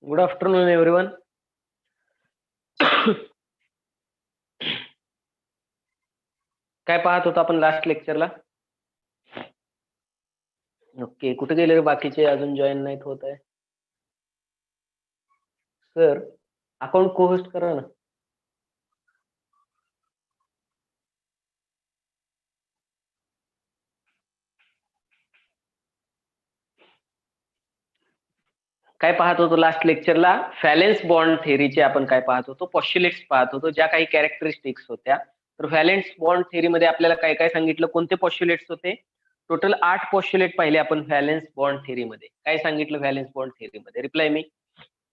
Good afternoon everyone. काय पाहत होतो आपण लास्ट लेक्चरला? ओके, कुठे गेले रे बाकीचे? अजून जॉईन नाहीत होत आहे. सर, अकाउंट को होस्ट करा ना. काय पाहत होतो लास्ट लेक्चरला? व्हॅलेन्स बॉन्ड थेअरीचे आपण काय पाहत होतो? पॉस्ट्युलेट्स पाहत होतो, ज्या काही कॅरेक्टरिस्टिक्स होत्या. तर व्हॅलेन्स बॉन्ड थेअरीमध्ये आपल्याला काय काय सांगितलं? कोणते पॉस्ट्युलेट्स होते? टोटल 8 पॉस्ट्युलेट पाहिले आपण व्हॅलेन्स बॉन्ड थेअरीमध्ये. काय सांगितलं व्हॅलेन्स बॉन्ड थेअरीमध्ये? रिप्लाय मी.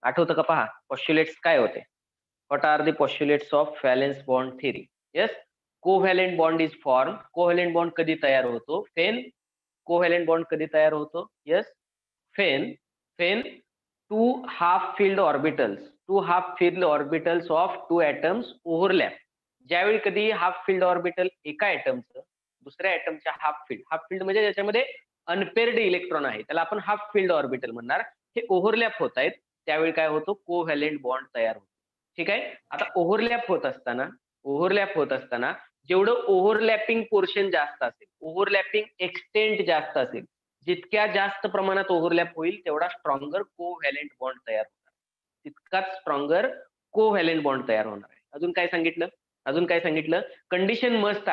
आठवतं का पहा, पॉस्ट्युलेट्स काय होते? What are the postulates of valence bond theory? Yes, covalent bond is formed. Covalent bond कधी तयार होतो? When covalent bond कधी तयार होतो? Yes, when two half filled orbitals of two atoms overlap. ज्यावेळी कधी हाफ फील्ड ऑर्बिटल एका ऍटमचं दुसऱ्या ऍटमच्या हाफ फील्ड म्हणजे ज्याच्यामध्ये अनपेअर्ड इलेक्ट्रॉन आहे, त्याला आपण हाफ फील्ड ऑर्बिटल म्हणणार. हे ओव्हरलॅप होत आहेत, त्यावेळी काय होतो? कोव्हॅलेंट बॉन्ड तयार होतो. ठीक आहे. आता ओव्हरलॅप होत असताना जेवढं ओव्हरलॅपिंग पोर्शन जास्त असेल, ओव्हरलॅपिंग एक्सटेंट जास्त असेल, जितक्या जास्त प्रमाणात ओव्हरलॅप होईल तेवढा स्ट्रॉंगर कोव्हॅलेंट बॉन्ड तयार होणार, तितकाच स्ट्रॉंगर कोव्हॅलेंट बॉन्ड तयार होणार आहे. अजून काय सांगितलं? कंडिशन मस्ट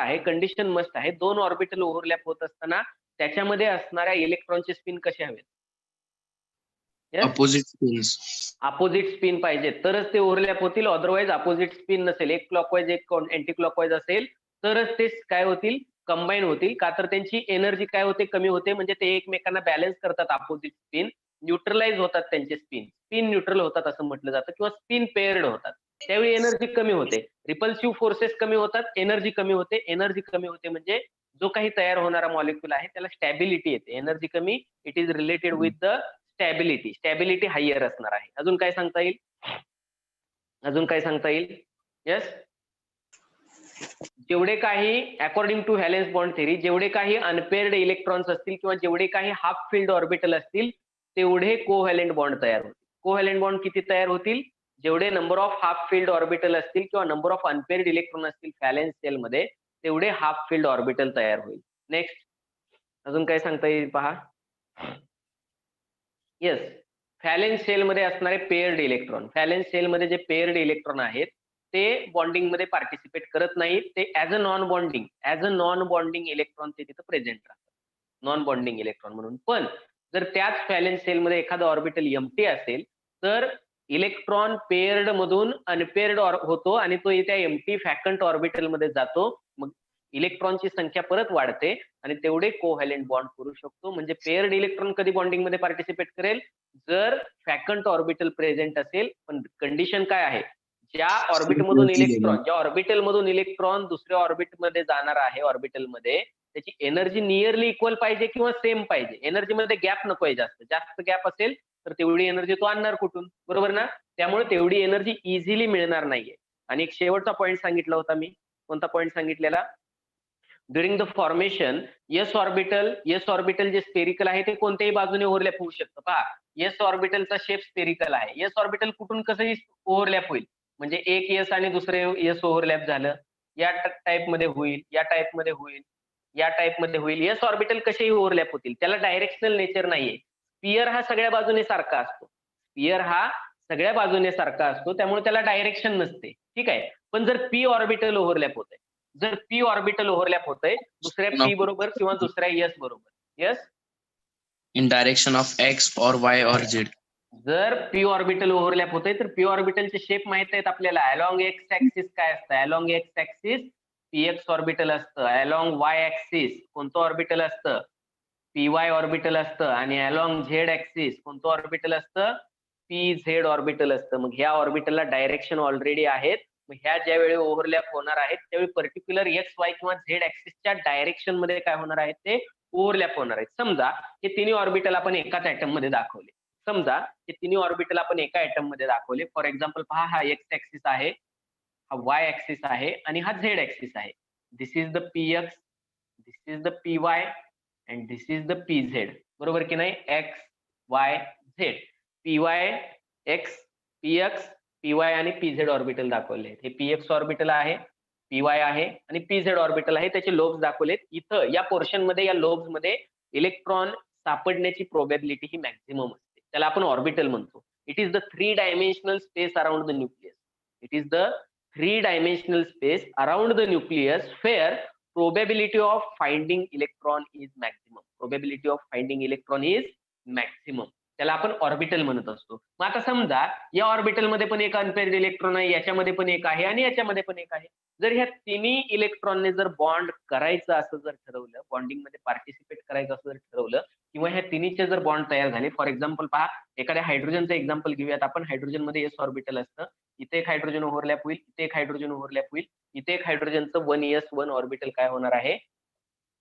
आहे. दोन ऑर्बिटल ओव्हरलॅप होत असताना त्याच्यामध्ये असणाऱ्या इलेक्ट्रॉनचे स्पिन कसे हवेत? अपोजिट स्पिन पाहिजे तरच ते ओव्हरलॅप होतील. अदरवाईज अपोजिट स्पिन नसेल, एक क्लॉकवाईज एक अँटी क्लॉकवाईज असेल तरच ते काय होतील? कंबाईन होतील. का तर त्यांची एनर्जी काय होते? कमी होते. म्हणजे ते एकमेकांना बॅलन्स करतात. अपोजिट स्पिन न्यूट्रलाइज होतात, त्यांचे स्पिन न्यूट्रल होतात असं म्हटलं जातं, किंवा स्पिन पेअर्ड होतात. त्यावेळी एनर्जी कमी होते, रिपल्सिव्ह फोर्सेस कमी होतात, एनर्जी कमी होते म्हणजे जो काही तयार होणारा मॉलिक्यूल आहे त्याला स्टॅबिलिटी येते. एनर्जी कमी, it is related with the stability higher असणार आहे. अजून काय सांगता येईल? येस, जेवढे काही according to valence bond theory जेवढे काही अनपेअर्ड इलेक्ट्रॉन्स असतील किंवा जेवढे काही हाफ फील्ड ऑर्बिटल असतील तेवढे कोव्हॅलेंट बॉन्ड तयार होतील. कोव्हॅलेंट बॉन्ड किती तयार होतील? जेवढे number of half filled orbital असतील किंवा नंबर ऑफ अनपेअर्ड इलेक्ट्रॉन असतील व्हॅलेन्स सेल मध्ये, तेवढे हाफ फील्ड ऑर्बिटल तयार होईल. नेक्स्ट, अजून काय सांगता येईल पहा. येस, व्हॅलेन्स सेल मध्ये असणारे पेअर्ड इलेक्ट्रॉन, व्हॅलेन्स सेल मध्ये जे पेअर्ड इलेक्ट्रॉन आहेत ते बॉन्डिंग मध्ये पार्टिसिपेट करत नाहीत. ते as a non bonding electron ते तिथे प्रेझेंट राहतात, नॉन बॉन्डिंग इलेक्ट्रॉन म्हणून. पण जर त्याच व्हॅलेन्स सेल मध्ये एखादं ऑर्बिटल एम्प्टी असेल तर इलेक्ट्रॉन पेअर्ड मधून अनपेअर्ड होतो आणि तो त्या एम्प्टी व्हॅकंट ऑर्बिटल मध्ये जातो. मग इलेक्ट्रॉनची संख्या परत वाढते आणि तेवढे कोव्हॅलेंट बॉन्ड करू शकतो. म्हणजे पेअर्ड इलेक्ट्रॉन कधी बॉन्डिंग मध्ये पार्टिसिपेट करेल? जर व्हॅकंट ऑर्बिटल प्रेझेंट असेल. पण कंडिशन काय आहे? ज्या ऑर्बिटल मधून इलेक्ट्रॉन दुसऱ्या ऑर्बिट मध्ये जाणार आहे, ऑर्बिटल मध्ये त्याची एनर्जी नियरली इक्वल पाहिजे किंवा सेम पाहिजे. एनर्जी मध्ये गॅप नकोय, जास्त गॅप असेल तर तेवढी एनर्जी तो आणणार कुठून? बरोबर ना? त्यामुळे तेवढी एनर्जी इझिली मिळणार नाहीये. आणि एक शेवटचा पॉईंट सांगितला होता मी. कोणता पॉईंट सांगितलेला? During the formation S orbital जे स्पेरिकल आहे ते कोणत्याही बाजूने ओव्हरलॅप होऊ शकतं. पहा, एस ऑर्बिटलचा शेप स्पेरिकल आहे. एस ऑर्बिटल कुठून कसंही ओव्हरलॅप होईल. म्हणजे एक एस आणि दुसरे एस ओव्हरलॅप झालं, या टाइप मध्ये होईल, या टाइप मध्ये होईल. एस ऑर्बिटल कसेही ओव्हरलॅप होतील, त्याला डायरेक्शनल नेचर नाहीये. स्पियर हा सगळ्या बाजूने सारखा असतो, त्यामुळे त्याला डायरेक्शन नसते. ठीक आहे. पण जर पी ऑर्बिटल ओव्हरलॅप होतंय दुसऱ्या पी बरोबर किंवा दुसऱ्या एस बरोबर, yes, in direction of x और वाय और झेड. जर पी ऑर्बिटल ओव्हरलॅप होतंय तर पी ऑर्बिटलचे शेप माहित आहेत आपल्याला. अलॉंग एक्स ऍक्सिस काय असतं? Along x axis px orbital असतं. अलॉंग वाय ऍक्सिस कोणतं ऑर्बिटल असतं? पीवाय ऑर्बिटल असतं. आणि अलॉंग झेड ऍक्सिस कोणतं ऑर्बिटल असतं? पी झेड ऑर्बिटल असतं. मग ह्या ऑर्बिटलला डायरेक्शन ऑलरेडी आहेत. मग ह्या ज्या वेळी ओव्हरलॅप होणार आहेत त्यावेळी पर्टिक्युलर एक्स वाय किंवा झेड ऍक्सिसच्या डायरेक्शन मध्ये काय होणार आहेत? ते ओव्हरलॅप होणार आहेत. समजा हे तिन्ही ऑर्बिटल आपण एकाच ऍटम मध्ये दाखवले. फॉर एक्झाम्पल पहा, हा एक्स ऍक्सिस आहे, हा वाय ऍक्सिस आहे आणि हा झेड ऍक्सिस आहे. This is the P X, this is the P Y and this is the P Z. बरोबर की नाही? X Y Z. P Y X, PX, PY आणि पीझेड ऑर्बिटल दाखवले आहेत. हे पीएक्स ऑर्बिटल आहे, पीवाय आहे आणि पीझेड ऑर्बिटल आहे. त्याचे लोब्स दाखवलेत. इथं या पोर्शन मध्ये, या लोब्स मध्ये इलेक्ट्रॉन सापडण्याची प्रोबॅबिलिटी ही मॅक्झिमम असते. त्याला आपण ऑर्बिटल म्हणतो. It is the 3 dimensional space around the nucleus. It is the 3 dimensional space around the nucleus where probability of finding electron is maximum. Probability of finding electron is maximum. त्याला आपण orbital म्हणत असतो. मग आता समजा या orbital मध्ये पण एक अनपेअर्ड इलेक्ट्रॉन आहे, याच्यामध्ये पण एक आहे आणि याच्यामध्ये पण एक आहे. जर ह्या तिन्ही इलेक्ट्रॉनने जर बॉन्ड करायचं असं जर ठरवलं, बॉन्डिंग मध्ये पार्टिसिपेट करायचं असं जर ठरवलं, किंवा ह्या तिन्हीचे जर बॉन्ड तयार झाले, फॉर एक्झाम्पल पहा, एखाद्या हायड्रोजनचं एक्झाम्पल घेऊयात आपण. हायड्रोजन मध्ये एस ऑर्बिटल असतं. इथे एक हायड्रोजन ओव्हरलॅप होईल, इथे एक हायड्रोजन ओव्हरलॅप होईल, इथे एक हायड्रोजनचं 1s1 ऑर्बिटल काय होणार आहे,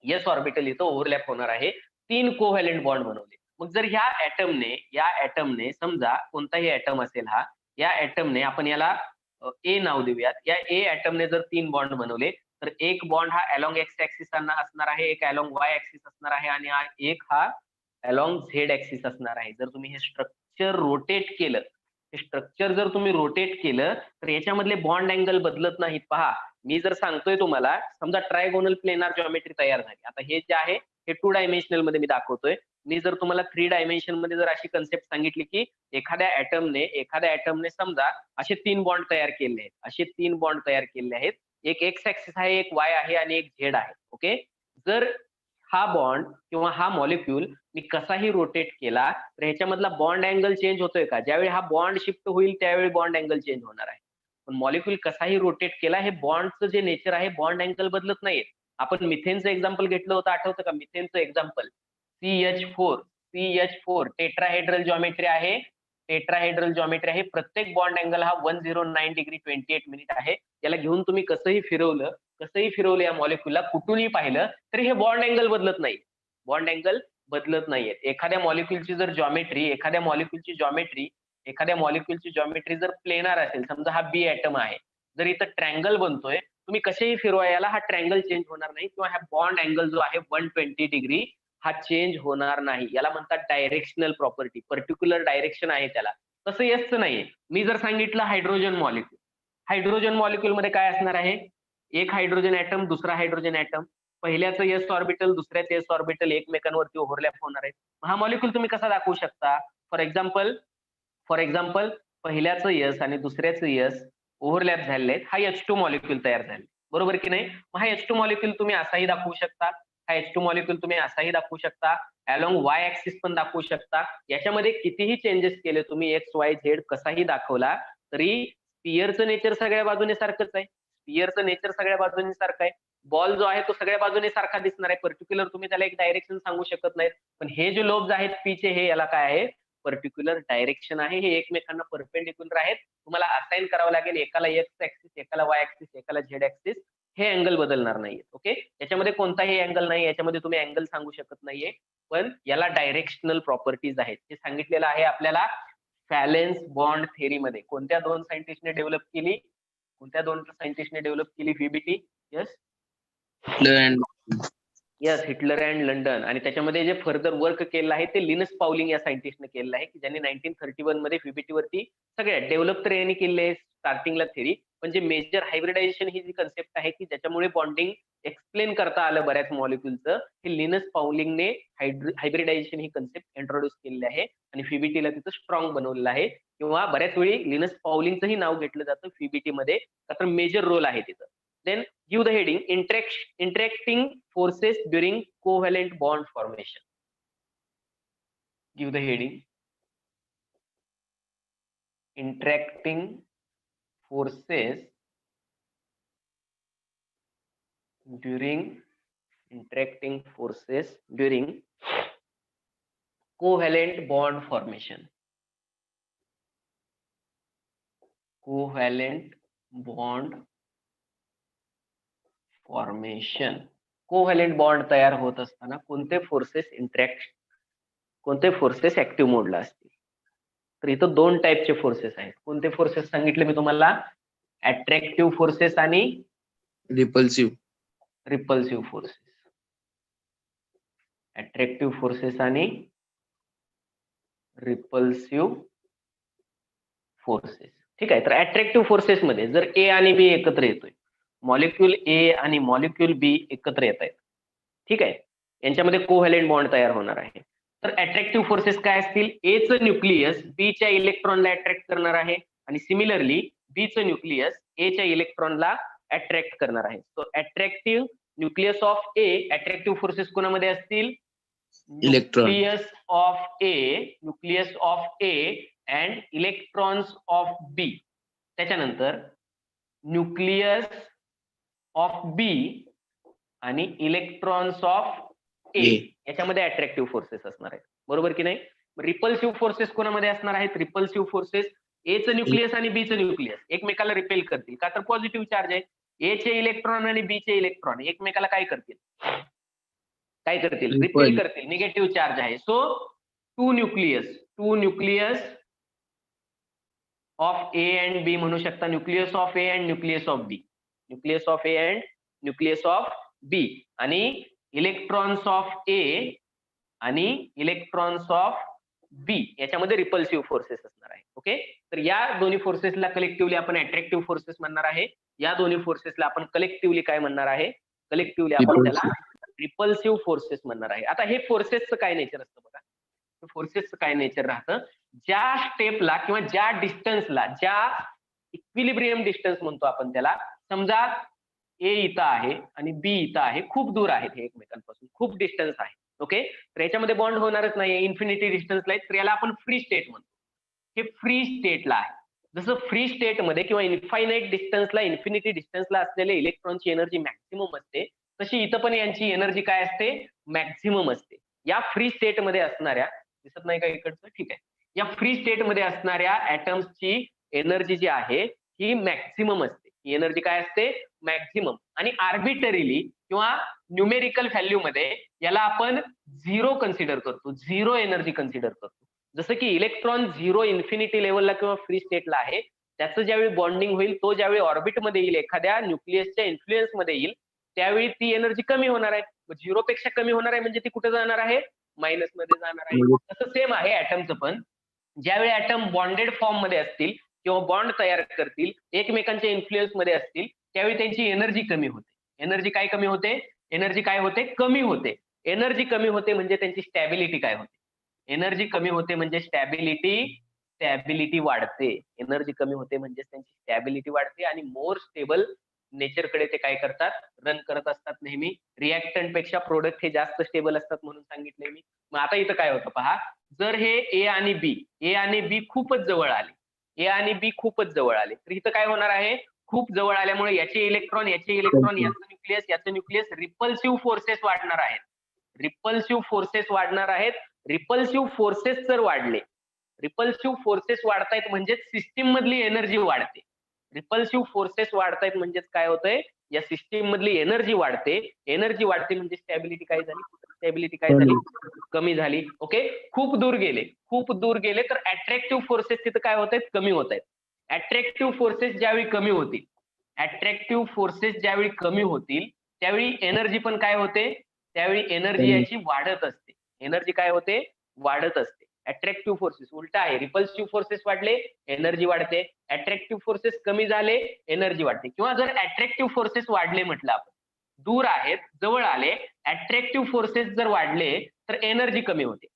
एस ऑर्बिटल इथं ओव्हरलॅप होणार आहे. 3 कोव्हॅलेंट बॉन्ड बनवले. मग जर या ऍटमने समजा कोणताही ऍटम असेल हा, या ऍटमने आपण याला ए नाव देऊयात. या ए ऍटमने जर 3 बॉन्ड बनवले, तर एक बॉन्ड हा अलोंग एक्स ऍक्सिस असणार आहे, एक अलोंग वाय ऍक्सिस असणार आहे आणि एक हा अलोंग झेड ऍक्सिस असणार आहे. जर तुम्ही हे स्ट्रक्चर रोटेट केलं, हे स्ट्रक्चर जर तुम्ही रोटेट केलं, तर याच्यामधले बॉन्ड अँगल बदलत नाहीत. पहा, मी जर सांगतोय तुम्हाला, समजा ट्रायगोनल प्लेनार जॉमेट्री तयार झाली. आता हे जे आहे हे 2 डायमेन्शनल मध्ये मी दाखवतोय. मी जर तुम्हाला 3 डायमेन्शन मध्ये जर अशी कन्सेप्ट सांगितली की एखाद्या ऍटमने समजा असे 3 बॉन्ड तयार केले आहेत, असे 3 बॉन्ड तयार केले आहेत. एक एक्स ऍक्सिस आहे, एक वाय आहे आणि एक झेड आहे. ओके. जर हा बॉन्ड किंवा हा मॉलिक्यूल मी कसाही रोटेट केला, तर ह्याच्यामधला बॉन्ड अँगल चेंज होतोय का? ज्यावेळी हा बॉन्ड शिफ्ट होईल त्यावेळी बॉन्ड अँगल चेंज होणार आहे. पण मॉलिक्यूल कसाही रोटेट केला, हे बॉन्डचं जे नेचर आहे, बॉन्ड अँगल बदलत नाहीये. आपण मिथेनचं एक्झाम्पल घेतलं होतं, आठवतं का? मिथेनचं एक्झाम्पल CH4 टेट्राहेड्रल जॉमेट्री आहे. टेट्राहेड्रल जॉमेट्री आहे. प्रत्येक बॉन्ड अँगल हा 109 डिग्री 28 मिनिट आहे. याला घेऊन तुम्ही कसंही फिरवलं या मॉलिक्यूलला, कुठूनही पाहिलं तरी हे बॉन्ड अँगल बदलत नाही. बॉन्ड अँगल बदलत नाहीये. एखाद्या मॉलिक्यूलची जॉमेट्री जर प्लेनार असेल, समजा हा बी ऍटम आहे, जर इथं ट्रँगल बनतोय, तुम्ही कसेही फिरवा याला, हा ट्रँगल चेंज होणार नाही किंवा हा बॉन्ड अँगल जो आहे 120 डिग्री हा चेंज होणार नाही. याला म्हणतात डायरेक्शनल प्रॉपर्टी. पर्टिक्युलर डायरेक्शन आहे त्याला. तसं येसच नाहीये. मी जर सांगितलं हायड्रोजन मॉलिक्यूल मध्ये काय असणार आहे? एक हायड्रोजन ऍटम, दुसरा हायड्रोजन ऍटम, पहिल्याचं एस ऑर्बिटल, दुसऱ्याचं एस ऑर्बिटल एकमेकांवरती ओव्हरलॅप होणार आहे. हा मॉलिक्यूल तुम्ही कसा दाखवू शकता? फॉर एक्झाम्पल पहिल्याचं यस आणि दुसऱ्याचं यस ओव्हरलॅप झालेले आहेत. हा H2 मॉलिक्यूल तयार झाले. बरोबर की नाही? मग हा H2 मॉलिक्यूल तुम्ही असाही दाखवू शकता. अलोंग वाय ऍक्सिस पण दाखवू शकता. याच्यामध्ये कितीही चेंजेस केले तुम्ही, एक्स वाय झेड कसाही दाखवला, तरी स्पियरचं नेचर सगळ्या बाजूने सारखंच आहे. बॉल जो आहे तो सगळ्या बाजूने सारखा दिसणार आहे. पर्टिक्युलर तुम्ही त्याला एक डायरेक्शन सांगू शकत नाही. पण हे जे लोब्स आहेत पीचे, हे याला काय आहे? पर्टिक्युलर डायरेक्शन आहे. हे एकमेकांना परपेंडिक्युलर आहेत. तुम्हाला असाइन करावं लागेल, एकाला एक्स ऍक्सिस, एकाला वाय ऍक्सिस, एकाला झेड ऍक्सिस. हे अँगल बदलणार नाहीये. ओके. याच्यामध्ये कोणताही अँगल नाही, याच्यामध्ये तुम्ही अँगल सांगू शकत नाहीये. पण याला डायरेक्शनल प्रॉपर्टीज आहेत. हे सांगितलेलं आहे आपल्याला फॅलेन्स बॉन्ड थेरी मध्ये. कोणत्या दोन सायंटिस्टने डेव्हलप केली? व्हीबीटी? Heitler and London. आणि त्याच्यामध्ये जे फर्दर वर्क केलं आहे ते लिनस पाउलिंग या सायंटिस्टने केलेलं आहे, की ज्यांनी 1931 मध्ये व्हीबीटी वरती सगळ्यात डेव्हलप तर यांनी केले आहे स्टार्टिंगला थेरी. पण जे मेजर हायब्रिडायझेशन ही जी कन्सेप्ट आहे की ज्याच्यामुळे बॉन्डिंग एक्सप्लेन करता आलं बऱ्याच मॉलिक्यूलचं, हे लिनस पाउलिंगने हायब्रिडायझेशन ही कन्सेप्ट इंट्रोड्यूस केलेली आहे आणि व्हीबीटीला तिथं स्ट्रॉंग बनवलेलं आहे. किंवा बऱ्याच वेळी लिनस पाउलिंगचंही नाव घेतलं जातं व्हीबीटी मध्ये, तर मेजर रोल आहे तिथं. Then give the heading interacting forces during covalent bond formation. Give the heading interacting forces during covalent bond formation. Covalent bond तयार होत असताना कोणते फोर्सेस ऍक्टिव्ह मोडला असतील? तर इथं 2 टाईपचे फोर्सेस आहेत. कोणते फोर्सेस सांगितले मी तुम्हाला? अट्रॅक्टिव्ह फोर्सेस आणि रिपल्सिव्ह फोर्सेस. अट्रॅक्टिव्ह फोर्सेस आणि रिपल्सिव्ह फोर्सेस. ठीक आहे. तर अट्रॅक्टिव्ह फोर्सेस मध्ये जर ए आणि बी एकत्र येतोय, मॉलिक्यूल ए आणि मॉलिक्यूल बी एकत्र येत आहेत. ठीक आहे. यांच्यामध्ये कोव्हॅलेंट बॉन्ड तयार होणार आहे. तर अट्रॅक्टिव्ह फोर्सेस काय असतील? ए चं न्यूक्लियस बी च्या इलेक्ट्रॉनला अट्रॅक्ट करणार आहे आणि सिमिलरली बी चं न्यूक्लियस ए च्या इलेक्ट्रॉनला अट्रॅक्ट करणार आहे. So attractive nucleus of A, attractive forces कोणामध्ये असतील? Electron. Nucleus of A and electrons of B. त्याच्यानंतर न्यूक्लियस ऑफ बी आणि इलेक्ट्रॉन्स ऑफ ए A. याच्यामध्ये अट्रॅक्टिव्ह फोर्सेस असणार आहेत. बरोबर की नाही? रिपल्सिव्ह फोर्सेस कोणामध्ये असणार आहेत? रिपल्सिव्ह फोर्सेस ए चं न्यूक्लियस आणि बी चं न्यूक्लियस एकमेकाला रिपेल करतील. का तर पॉझिटिव्ह चार्ज आहे. ए चे इलेक्ट्रॉन आणि बी चे इलेक्ट्रॉन एकमेकाला काय करतील? काय करतील? रिपेल करतील. निगेटिव्ह चार्ज आहे. So two nucleus of A and B म्हणू शकता. Nucleus of A and nucleus of B. Nucleus of A and nucleus of B आणि इलेक्ट्रॉन्स ऑफ ए आणि इलेक्ट्रॉन्स ऑफ बी याच्यामध्ये रिपल्सिव्ह फोर्सेस असणार आहे. ओके. तर या दोन्ही फोर्सेसला कलेक्टिव्हली आपण अट्रॅक्टिव्ह फोर्सेस म्हणणार आहे. या दोन्ही फोर्सेसला आपण कलेक्टिव्हली काय म्हणणार आहे? कलेक्टिव्हली आपण त्याला रिपल्सिव्ह फोर्सेस म्हणणार आहे. आता हे फोर्सेसचं काय नेचर असतं बघा. फोर्सेसचं काय नेचर राहतं? ज्या स्टेपला किंवा ज्या डिस्टन्सला, ज्या इक्विलिब्रियम डिस्टन्स म्हणतो आपण त्याला, समजा ए इथं आहे आणि बी इथं आहे, खूप दूर आहेत हे एकमेकांपासून, खूप डिस्टन्स आहे. ओके. तर याच्यामध्ये बॉन्ड होणारच नाहीये, इन्फिनिटी डिस्टन्सला आहे, तर याला आपण फ्री स्टेट म्हणतो. हे फ्री स्टेटला आहे. जसं फ्री स्टेटमध्ये किंवा इन्फायनाइट डिस्टन्सला, इन्फिनिटी डिस्टन्सला असलेले इलेक्ट्रॉनची एनर्जी मॅक्सिमम असते, तशी इथं पण यांची एनर्जी काय असते? मॅक्सिमम असते. या फ्री स्टेटमध्ये असणाऱ्या, दिसत नाही का इकडचं? ठीक आहे. या फ्री स्टेटमध्ये असणाऱ्या ऍटम्सची एनर्जी जी आहे ही मॅक्सिमम असते. ही एनर्जी काय असते? मॅक्सिमम. आणि आर्बिटरीली किंवा न्यूमेरिकल व्हॅल्यू मध्ये याला आपण झिरो कन्सिडर करतो, झिरो एनर्जी कन्सिडर करतो. जसं की इलेक्ट्रॉन झिरो इन्फिनिटी लेवलला किंवा फ्री स्टेटला आहे, त्याचं ज्यावेळी बॉन्डिंग होईल, तो ज्यावेळी ऑर्बिटमध्ये येईल, एखाद्या न्यूक्लियसच्या इन्फ्लुएन्स मध्ये येईल, त्यावेळी ती एनर्जी कमी होणार आहे. झिरो पेक्षा कमी होणार आहे म्हणजे ती कुठे जाणार आहे? मायनस मध्ये जाणार आहे. तसं सेम आहे ऍटमचं पण. ज्यावेळी ऍटम बॉन्डेड फॉर्म मध्ये असतील किंवा बॉन्ड तयार करतील, एकमेकांच्या इन्फ्लुएन्स मध्ये असतील, त्यावेळी त्यांची एनर्जी कमी होते. एनर्जी काय कमी होते? एनर्जी काय होते? कमी होते. एनर्जी कमी होते म्हणजे त्यांची स्टॅबिलिटी काय होते? एनर्जी कमी होते म्हणजे स्टॅबिलिटी वाढते. एनर्जी कमी होते म्हणजे त्यांची स्टॅबिलिटी वाढते आणि मोर स्टेबल नेचरकडे ते काय करतात? रन करत असतात नेहमी. रिएक्टंट पेक्षा प्रोडक्ट हे जास्त स्टेबल असतात म्हणून सांगितलंय मी. मग आता इथं काय होतं पहा. जर हे ए आणि बी खूपच जवळ आले, तर इथं काय होणार आहे? खूप जवळ आल्यामुळे याचे इलेक्ट्रॉन, याचं न्यूक्लियस रिपल्सिव्ह फोर्सेस वाढणार आहेत. रिपल्सिव्ह फोर्सेस जर वाढले, रिपल्सिव्ह फोर्सेस वाढतायत म्हणजे सिस्टीम मधली एनर्जी वाढते. रिपल्सिव्ह फोर्सेस वाढतायत म्हणजेच काय होतंय? या सिस्टीम मधली एनर्जी वाढते. एनर्जी वाढते म्हणजे स्टॅबिलिटी काय झाली? कमी झाली. ओके. खूप दूर गेले तर अट्रॅक्टिव्ह फोर्सेस तिथं काय होत आहेत? कमी होत आहेत. अट्रॅक्टिव्ह फोर्सेस ज्यावेळी कमी होतील, त्यावेळी एनर्जी पण काय होते? त्यावेळी एनर्जी याची वाढत असते. एनर्जी काय होते? वाढत असते. अट्रॅक्टिव्ह फोर्सेस उलटा आहे. रिपल्सिव्ह फोर्सेस वाढले, एनर्जी वाढते. अट्रॅक्टिव्ह फोर्सेस कमी झाले, एनर्जी वाढते. किंवा जर अट्रॅक्टिव्ह फोर्सेस वाढले म्हटलं आपण, दूर आहेत, जवळ आले, अट्रॅक्टिव्ह फोर्सेस जर वाढले तर एनर्जी कमी होते.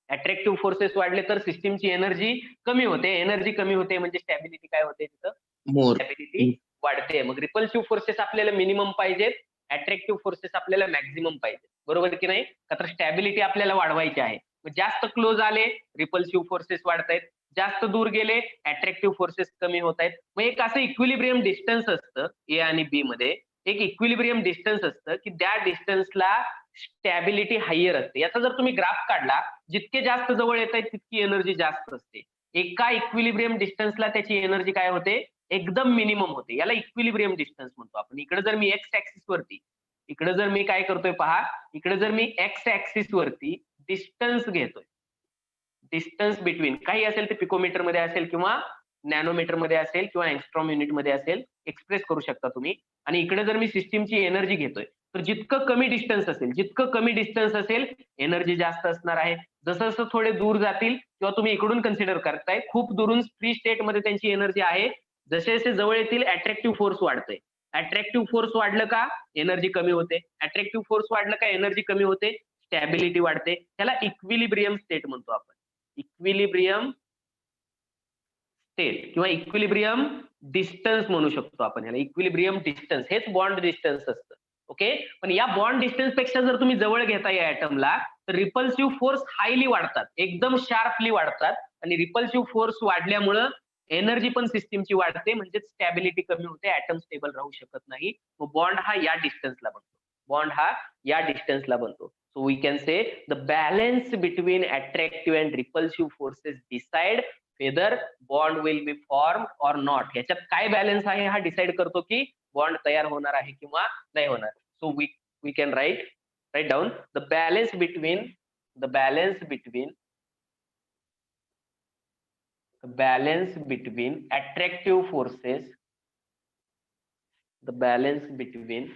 अट्रॅक्टिव्ह फोर्सेस वाढले तर सिस्टीमची एनर्जी कमी होते. एनर्जी कमी होते म्हणजे स्टॅबिलिटी काय होते? तिथं स्टॅबिलिटी वाढते. मग रिपल्सिव्ह फोर्सेस आपल्याला मिनिमम पाहिजेत, अट्रॅक्टिव्ह फोर्सेस आपल्याला मॅक्झिमम पाहिजे. बरोबर की नाही? का तर स्टॅबिलिटी आपल्याला वाढवायची आहे. जास्त क्लोज आले, रिपल्सिव्ह फोर्सेस वाढतायत. जास्त दूर गेले, अट्रॅक्टिव्ह फोर्सेस कमी होत आहेत. मग एक असं इक्विलिब्रियम डिस्टन्स असतं ए आणि बी मध्ये. एक इक्विलिब्रियम डिस्टन्स असतं की त्या डिस्टन्सला स्टॅबिलिटी हायर असते. याचा जर तुम्ही ग्राफ काढला, जितके जास्त जवळ येत आहेत तितकी एनर्जी जास्त असते. एका इक्विलिब्रियम डिस्टन्सला त्याची एनर्जी काय होते? एकदम मिनिमम होते. याला इक्विलिब्रियम डिस्टन्स म्हणतो आपण. इकडे जर मी एक्स ऍक्सिस वरती, इकडे जर मी काय करतोय पहा, इकडे जर मी एक्स ऍक्सिस वरती डिस्टन्स घेतोय, डिस्टन्स बिटवीन काही असेल ते पिकोमीटर मध्ये असेल किंवा नॅनोमीटर मध्ये असेल किंवा एंगस्ट्रॉम युनिट मध्ये असेल, एक्सप्रेस करू शकता तुम्ही. आणि इकडे जर मी सिस्टीमची एनर्जी घेतोय, तर जितकं कमी डिस्टन्स असेल एनर्जी जास्त असणार आहे. जसं जसं थोडे दूर जातील किंवा तुम्ही इकडून कन्सिडर करताय खूप दुरून फ्री स्टेट मध्ये त्यांची एनर्जी आहे, जसे जसे जवळ येतील अट्रॅक्टिव्ह फोर्स वाढतोय. अट्रॅक्टिव्ह फोर्स वाढलं का एनर्जी कमी होते, अट्रॅक्टिव्ह फोर्स वाढलं का एनर्जी कमी होते, स्टॅबिलिटी वाढते. त्याला इक्विलिब्रियम स्टेट म्हणतो आपण. इक्विलिब्रियम स्टेट किंवा इक्विलिब्रियम डिस्टन्स म्हणू शकतो आपण याला. इक्विलिब्रियम डिस्टन्स हेच बॉन्ड डिस्टन्स असतं. ओके, पण या बॉन्ड डिस्टन्स पेक्षा जर तुम्ही जवळ घेता या ऍटमला तर रिपल्सिव्ह फोर्स हायली वाढतात, एकदम शार्पली वाढतात. आणि रिपल्सिव्ह फोर्स वाढल्यामुळं एनर्जी पण सिस्टीमची वाढते, म्हणजे स्टॅबिलिटी कमी होते, ऍटम स्टेबल राहू शकत नाही. बॉन्ड हा या डिस्टन्सला बनतो. बॉन्ड हा या डिस्टन्सला बनतो. So we can say the balance between attractive and repulsive forces decide whether bond will be form or not. ह्याच्यात काय बॅलन्स आहे हा डिसाइड करतो की बॉन्ड तयार होणार आहे किंवा नाही होणार. So we can write down the balance between the balance between attractive forces, the balance between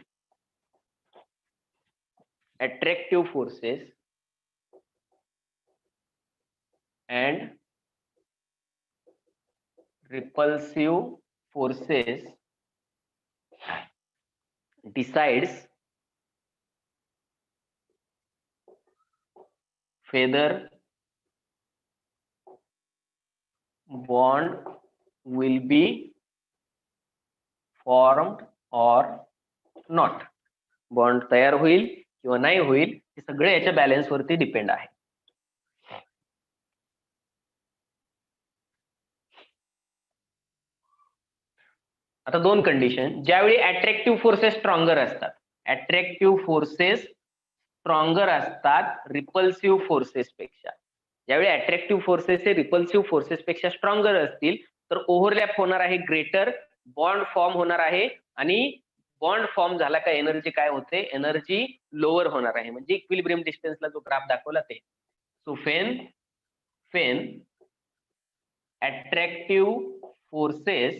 attractive forces and repulsive forces decides whether bond will be formed or not. Bond तयार होईल किंवा नाही होईल हे सगळे याच्या बॅलन्स वरती depend आहे. आता दोन कंडिशन. ज्यावेळी अट्रॅक्टिव्ह फोर्सेस स्ट्रॉंगर असतात, रिपल्सिव्ह फोर्सेस पेक्षा. ज्यावेळी अट्रॅक्टिव्ह फोर्सेस हे रिपल्सिव्ह फोर्सेस पेक्षा स्ट्रॉंगर असतील तर ओव्हरलॅप होणार आहे ग्रेटर, बॉन्ड फॉर्म होणार आहे आणि बॉन्ड फॉर्म झाला का एनर्जी काय होते, एनर्जी लोअर होणार आहे. म्हणजे इक्विलिब्रियम डिस्टन्सला जो ग्राफ दाखवला ते. So fan attractive forces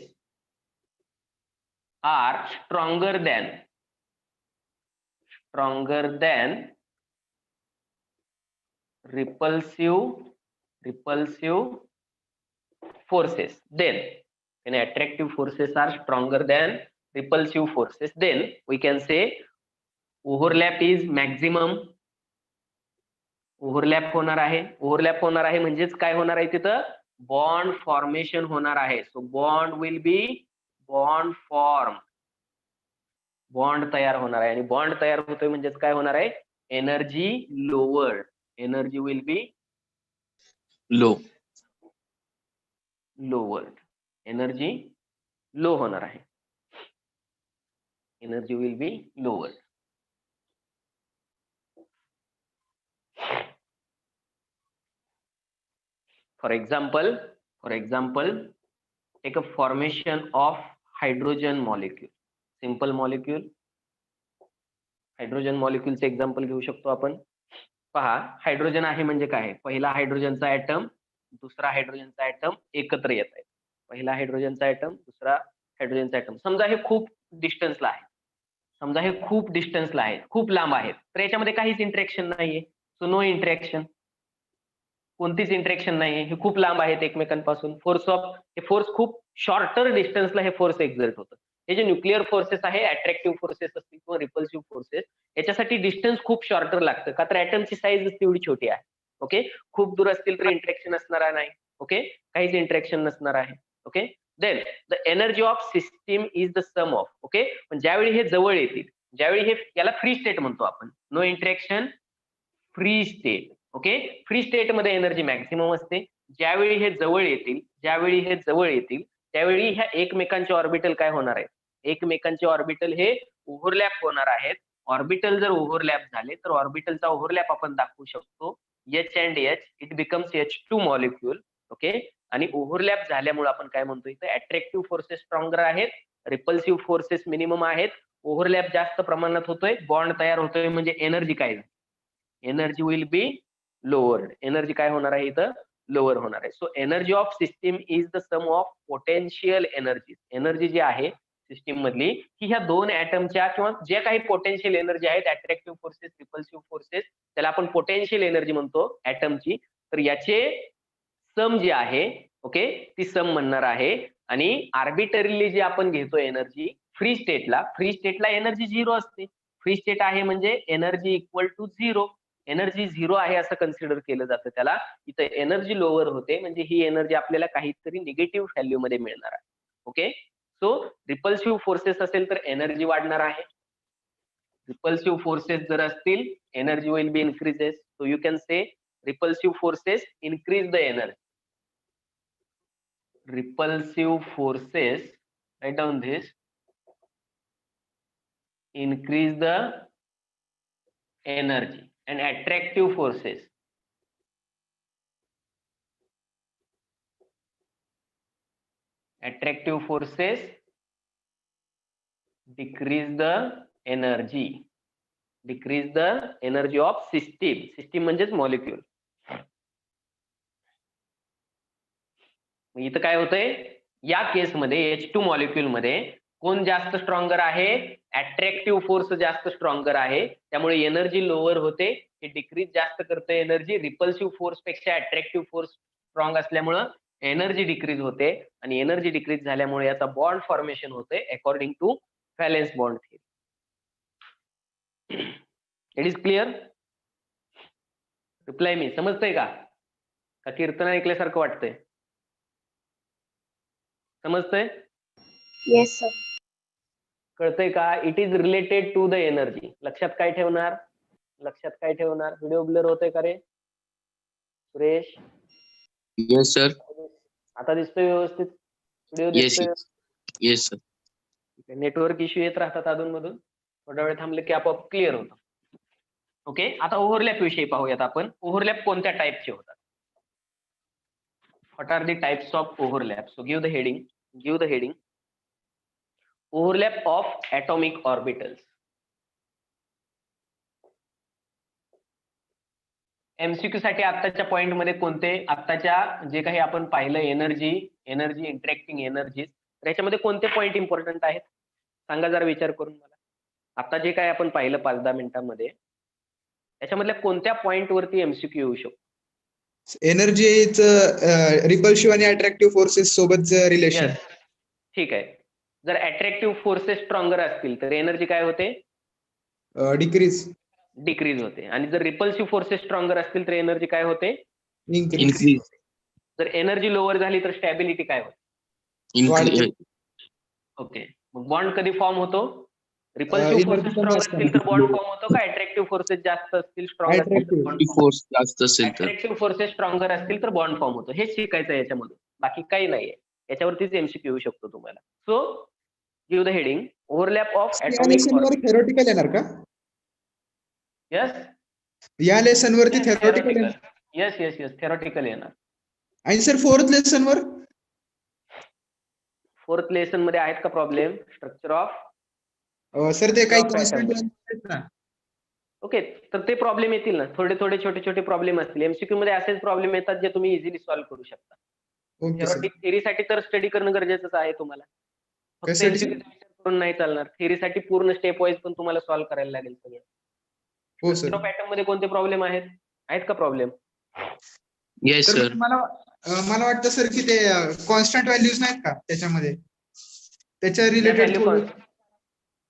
are stronger than repulsive forces, then when attractive forces are stronger than repulsive forces, then we can say overlap is maximum. Overlap होणार आहे म्हणजेच काय होणार आहे तिथं बॉन्ड फॉर्मेशन होणार आहे. So bond will B bond तयार होणार आहे आणि बॉन्ड तयार होतोय म्हणजेच काय होणार आहे energy lowered, energy will be lowered, energy low होणार आहे, energy will be lowered. For example, take a formation of hydrogen molecule. Simple molecule. Hydrogen मॉलिक्यूलचे एक्झाम्पल घेऊ शकतो आपण. पहा, हायड्रोजन आहे म्हणजे काय, पहिला हायड्रोजनचा ऍटम दुसरा हायड्रोजनचा ऍटम एकत्र येत आहे. पहिला हायड्रोजनचा ऍटम दुसरा हायड्रोजनचा ऍटम. समजा हे खूप डिस्टन्सला आहे, खूप लांब आहेत, तर याच्यामध्ये काहीच इंटरॅक्शन नाहीये. सो नो इंटरॅक्शन, कोणतीच इंटरॅक्शन नाहीये. हे खूप लांब आहेत एकमेकांपासून. फोर्स खूप शॉर्टर डिस्टन्सला हे फोर्स एक्झर्ट होतं. हे जे न्यूक्लिअर फोर्सेस आहे, अट्रॅक्टिव्ह फोर्सेस असतील किंवा रिपल्सिव्ह फोर्सेस, याच्यासाठी डिस्टन्स खूप शॉर्टर लागतं का तर ऍटमची साईज तेवढी छोटी आहे. ओके, खूप दूर असतील तर इंटरॅक्शन असणार नाही. ओके, काहीच इंटरॅक्शन नसणार आहे. Okay, then the energy of system is the sum of. Okay, पण ज्यावेळी हे जवळ येतील, ज्यावेळी हे याला फ्री स्टेट म्हणतो आपण, no interaction free state. Okay, free state मध्ये एनर्जी मॅक्सिमम असते. ज्यावेळी हे जवळ येतील त्यावेळी ह्या एकमेकांचे ऑर्बिटल काय होणार आहे, एकमेकांचे ऑर्बिटल हे ओव्हरलॅप होणार आहेत. ऑर्बिटल जर ओव्हरलॅप झाले तर ऑर्बिटलचा ओव्हरलॅप आपण दाखवू शकतो H and H, it becomes H2 molecule. Okay, आणि ओव्हरलॅप झाल्यामुळे आपण काय म्हणतो इथे अट्रॅक्टिव्ह फोर्सेस स्ट्रॉंगर आहेत, रिपल्सिव्ह फोर्सेस मिनिमम आहेत, ओव्हरलॅप जास्त प्रमाणात होतोय, बॉन्ड तयार होतोय, म्हणजे एनर्जी काय, energy will be lowered. Energy काय होणार आहे इथं लोअर होणार आहे. So energy of system is the sum of potential energy. Energy जी आहे सिस्टीम मधली, की ह्या दोन ऍटमच्या किंवा जे काही पोटेन्शियल एनर्जी आहेत, अट्रॅक्टिव्ह फोर्सेस, रिपल्सिव्ह फोर्सेस, त्याला आपण पोटेन्शियल एनर्जी म्हणतो ऍटमची, तर याचे सम जे आहे, ओके, ती सम म्हणणार आहे. आणि आर्बिटरीली जे आपण घेतो एनर्जी फ्री स्टेटला एनर्जी झिरो असते. फ्री स्टेट आहे म्हणजे energy equal to zero. Energy zero आहे असं कन्सिडर केलं जातं त्याला. इथं एनर्जी लोअर होते म्हणजे ही एनर्जी आपल्याला काहीतरी निगेटिव्ह व्हॅल्यू मध्ये मिळणार आहे. ओके, सो रिपल्सिव्ह फोर्सेस असेल तर एनर्जी वाढणार आहे. रिपल्सिव्ह फोर्सेस जर असतील, energy will be increases. So you can say repulsive forces increase the energy. Repulsive forces, write down this, increase the energy, and attractive forces decrease the energy of system म्हणजेच molecule. इथं काय होतंय, या केसमध्ये H2 molecule मध्ये कोण जास्त stronger आहे, अट्रॅक्टिव्ह फोर्स जास्त स्ट्रॉंगर आहे, त्यामुळे एनर्जी लोअर होते. हे डिक्रीज जास्त करतं एनर्जी. रिपल्सिव्ह फोर्स पेक्षा अट्रॅक्टिव्ह फोर्स स्ट्रॉंग असल्यामुळे एनर्जी डिक्रीज होते, आणि एनर्जी डिक्रीज झाल्यामुळे याचा बॉन्ड फॉर्मेशन होते according to valence bond theory. It is clear? Reply me, समजतंय का कीर्तन ऐकल्यासारखं वाटतंय? समजतंय? Yes sir. कळतंय का? It is related to the energy. लक्षात काय ठेवणार? व्हिडिओ ब्लर होतोय का रे सुरेश? Yes, sir. आता दिसतोय व्यवस्थित? व्हिडिओ Yes, दिसतोय? yes. Yes, sir. Network issue येत राहतात अधूनमधून, थोडा वेळ थांबले की आपोआप क्लिअर होतं. ओके, आता ओव्हरलॅप विषयी पाहूयात आपण. ओव्हरलॅप कोणत्या टाईपचे होतात? What are the types of overlap? So give the heading. Overlap of atomic orbitals. MCQ साठी आत्ताच्या पॉइंट मध्ये कोणते, आत्ताच्या जे काही आपण पाहिलं एनर्जी इंटरॅक्टिंग एनर्जी, त्याच्यामध्ये कोणते पॉइंट इम्पॉर्टंट आहेत सांगा जरा विचार करून मला. आता जे काही आपण पाहिलं 5-10 मिनिटांमध्ये, त्याच्यामधल्या कोणत्या पॉइंट वरती एमसीक्यू येऊ शकतो? एनर्जीच रिपल्सिव्ह आणि अट्रॅक्टिव्ह फोर्सेस सोबत रिलेशन. ठीक आहे. जर अट्रॅक्टिव्ह फोर्सेस स्ट्रॉंगर असतील तर एनर्जी काय होते? डिक्रीज होते. आणि जर रिपल्सिव्ह फोर्सेस स्ट्रॉंगर असतील तर एनर्जी काय होते? Increase. जर एनर्जी लोअर झाली तर स्टॅबिलिटी काय होते? Increase. ओके, मग बॉन्ड कधी फॉर्म होतो? रिपल्सिव्ह फोर्सेस स्ट्रॉंग असतील तर बॉन्ड फॉर्म होतो का अट्रॅक्टिव्ह फोर्सेस जास्त असतील, स्ट्रॉंग असतील तर बॉन्ड फॉर्म? Force जास्त असेल तर. अट्रॅक्टिव्ह फोर्सेस स्ट्रॉंगर असतील तर बॉन्ड फॉर्म होतो. हेच शिकायचं आहे याच्यामधून, बाकी काही नाहीये. याच्यावरतीच एमसीक्यू येऊ शकतो तुम्हाला. So give the heading, overlap of atomic orbital. Theoretical येणार का? यस, या लेसन वरती थेरोटिकल. येस थेरोटिकल येणार. आणि सर फोर्थ लेसन वर? फोर्थ लेसन मध्ये आहेत का प्रॉब्लेम? स्ट्रक्चर ऑफ सर ते काही ओके, तर ते प्रॉब्लेम येतील ना, थोडे छोटे प्रॉब्लेम असतील. एमसीक्यू मध्ये असेच प्रॉब्लेम येतात जे तुम्ही इझिली सॉल्व्ह करू शकता. थेअरीसाठी तर स्टडी करणं गरजेचंच आहे तुम्हाला. फक्त एमसीक्यू विचार करून नाही चालणार. थेअरीसाठी पूर्ण स्टेप वाईज पण तुम्हाला सॉल्व्ह करायला लागेल सगळं. हो सर. पॅटर्न मध्ये कोणते प्रॉब्लेम आहेत का प्रॉब्लेम? Yes, sir. मला वाटतं सर की ते कॉन्स्टंट व्हॅल्यूज नाहीत का त्याच्यामध्ये, त्याच्या रिलेटेड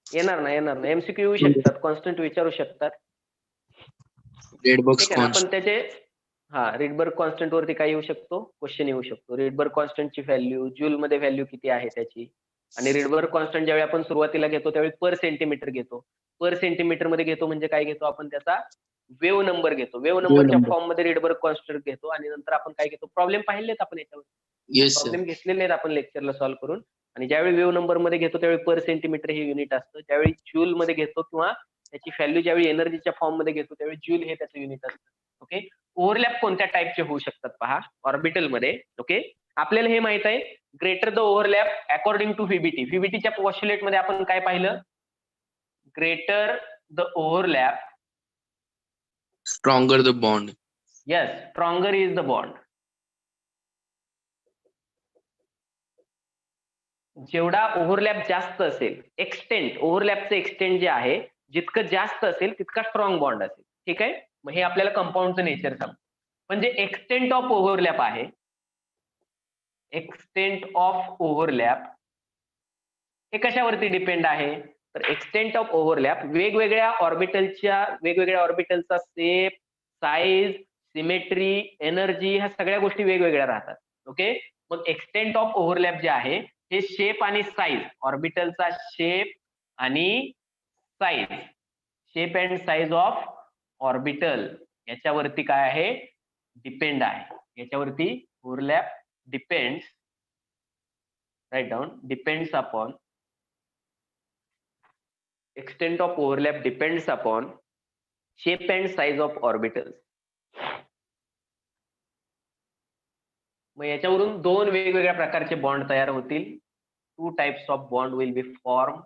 येणार ना. एमसीक्यू येऊ शकतात, कॉन्स्टंट विचारू शकतात. Redbox ठीक आहे ना, constant. आपण त्याचे रिडबर्ग कॉन्स्टंट वरती काय येऊ शकतो? क्वेश्चन येऊ शकतो. रिडबर्ग कॉन्स्टंटची व्हॅल्यू, ज्यूल मध्ये व्हॅल्यू किती आहे त्याची. आणि रिडबर्ग कॉन्स्टंट ज्यावेळी आपण सुरुवातीला घेतो त्यावेळी पर सेंटीमीटर घेतो. पर सेंटीमीटर मध्ये घेतो म्हणजे काय घेतो आपण? त्याचा वेव्ह नंबर घेतो. वेव्ह नंबरच्या फॉर्म मध्ये रिडबर्ग कॉन्स्टंट घेतो. आणि नंतर आपण काय घेतो? प्रॉब्लेम पाहिलेत आपण याच्यावर. Yes, sir. प्रॉब्लेम घेतलेले आहेत आपण लेक्चरला सॉल्व्ह करून. आणि ज्यावेळी वेव्ह नंबर मध्ये घेतो त्यावेळी पर सेंटीमीटर हे युनिट असतं. ज्यावेळी ज्यूल मध्ये घेतो किंवा त्याची व्हॅल्यू ज्यावेळी एनर्जीच्या फॉर्म मध्ये घेतो त्यावेळी ज्यूल हे त्याचं युनिट असतं. ओके, ओव्हरलॅप कोणत्या टाईपचे होऊ शकतात पहा ऑर्बिटल मध्ये. ओके, आपल्याला हे माहित आहे, greater the overlap according to VBT. व्हीबीटीच्या पॉस्ट्युलेट मध्ये आपण काय पाहिलं? Greater the overlap, Stronger the bond. yes, stronger is the bond. जेवढा ओव्हरलॅप जास्त असेल, एक्सटेंट ओव्हरलॅपचं एक्सटेंट जे आहे जितकं जास्त असेल तितका स्ट्रॉंग बॉन्ड असेल. ठीक आहे. मग हे आपल्याला कंपाऊंडचं नेचर सांगतं. म्हणजे एक्सटेंट ऑफ ओव्हरलॅप आहे, एक्सटेंट ऑफ ओव्हरलॅप हे कशावरती डिपेंड आहे? तर एक्सटेंट ऑफ ओव्हरलॅप वेगवेगळ्या ऑर्बिटलचा शेप, साईज, सिमेट्री, एनर्जी ह्या सगळ्या गोष्टी वेगवेगळ्या राहतात. ओके. मग एक्सटेंट ऑफ ओव्हरलॅप जे आहे हे शेप आणि साईज, ऑर्बिटलचा शेप आणि size, shape and size of orbital याच्यावरती काय आहे? डिपेंड आहे. याच्यावरती overlap depends, write down, depends upon, extent of overlap depends upon shape and size of orbitals. मग याच्यावरून दोन वेगवेगळ्या प्रकारचे बॉन्ड तयार होतील. 2 types of bond will be formed.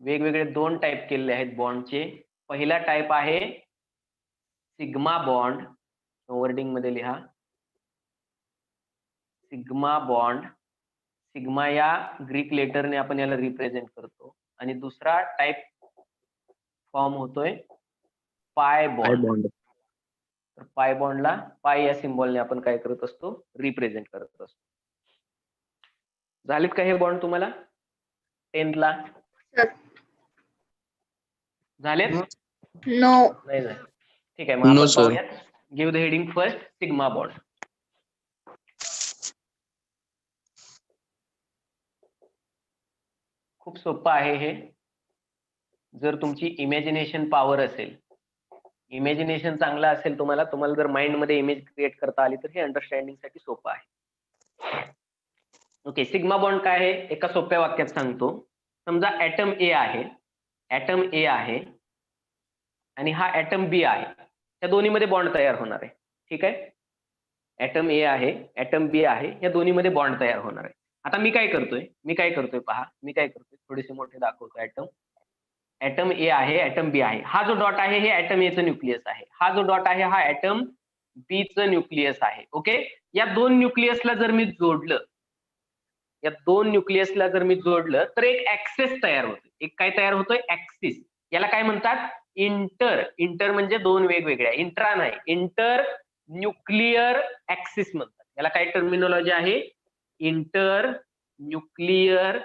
वेगवेगळे 2 टाइप केलेले आहेत बॉन्डचे. पहिला टाइप आहे सिग्मा बॉन्ड, वर्डिंग मध्ये लिहा सिग्मा बॉन्ड. सिग्मा या ग्रीक लेटरने आपण याला रिप्रेझेंट करतो. आणि दुसरा टाइप फॉर्म होतोय पाय बॉन्ड. तर पाय बॉन्डला पाय या सिम्बॉलने आपण काय करत असतो? रिप्रेझेंट करत असतो. झालेत का हे बॉन्ड तुम्हाला 10th ला? झालेत? नो. नाही झाले. ठीक आहे. मग No, आपण sir. पाहूयात. Give the heading first, sigma bond. खूप सोपं आहे हे. जर तुमची इमॅजिनेशन पॉवर असेल, इमॅजिनेशन चांगला असेल तुम्हाला जर माइंड मध्ये इमेज क्रिएट करता आली तर हे अंडरस्टँडिंग साठी सोपं आहे. ओके. सिग्मा बॉन्ड काय आहे? एका सोप्या वाक्यात सांगतो. समजा ऍटम ए आहे, ऍटम ए आहे आणि हा ऍटम बी आहे. त्या दोन्हीमध्ये बॉन्ड तयार होणार आहे. ठीक आहे. ऍटम ए आहे, ऍटम बी आहे, या दोन्हीमध्ये बॉन्ड तयार होणार आहे. आता मी काय करतोय पहा, थोडेसे मोठे दाखवतो. ऍटम ए आहे, ऍटम बी आहे. हा जो डॉट आहे हे ऍटम एचं न्यूक्लियस आहे. हा जो डॉट आहे हा ऍटम बी चं न्यूक्लियस आहे. ओके. या दोन न्यूक्लियसला जर मी जोडलं, तर एक ऍक्सिस तयार होतो. एक काय तयार होतोय? ऍक्सिस. याला काय म्हणतात? इंटर म्हणजे दोन वेगवेगळ्या, इंट्रा नाही, इंटर न्यूक्लियर ऍक्सिस म्हणतात. याला काय टर्मिनॉलॉजी आहे? Inter nuclear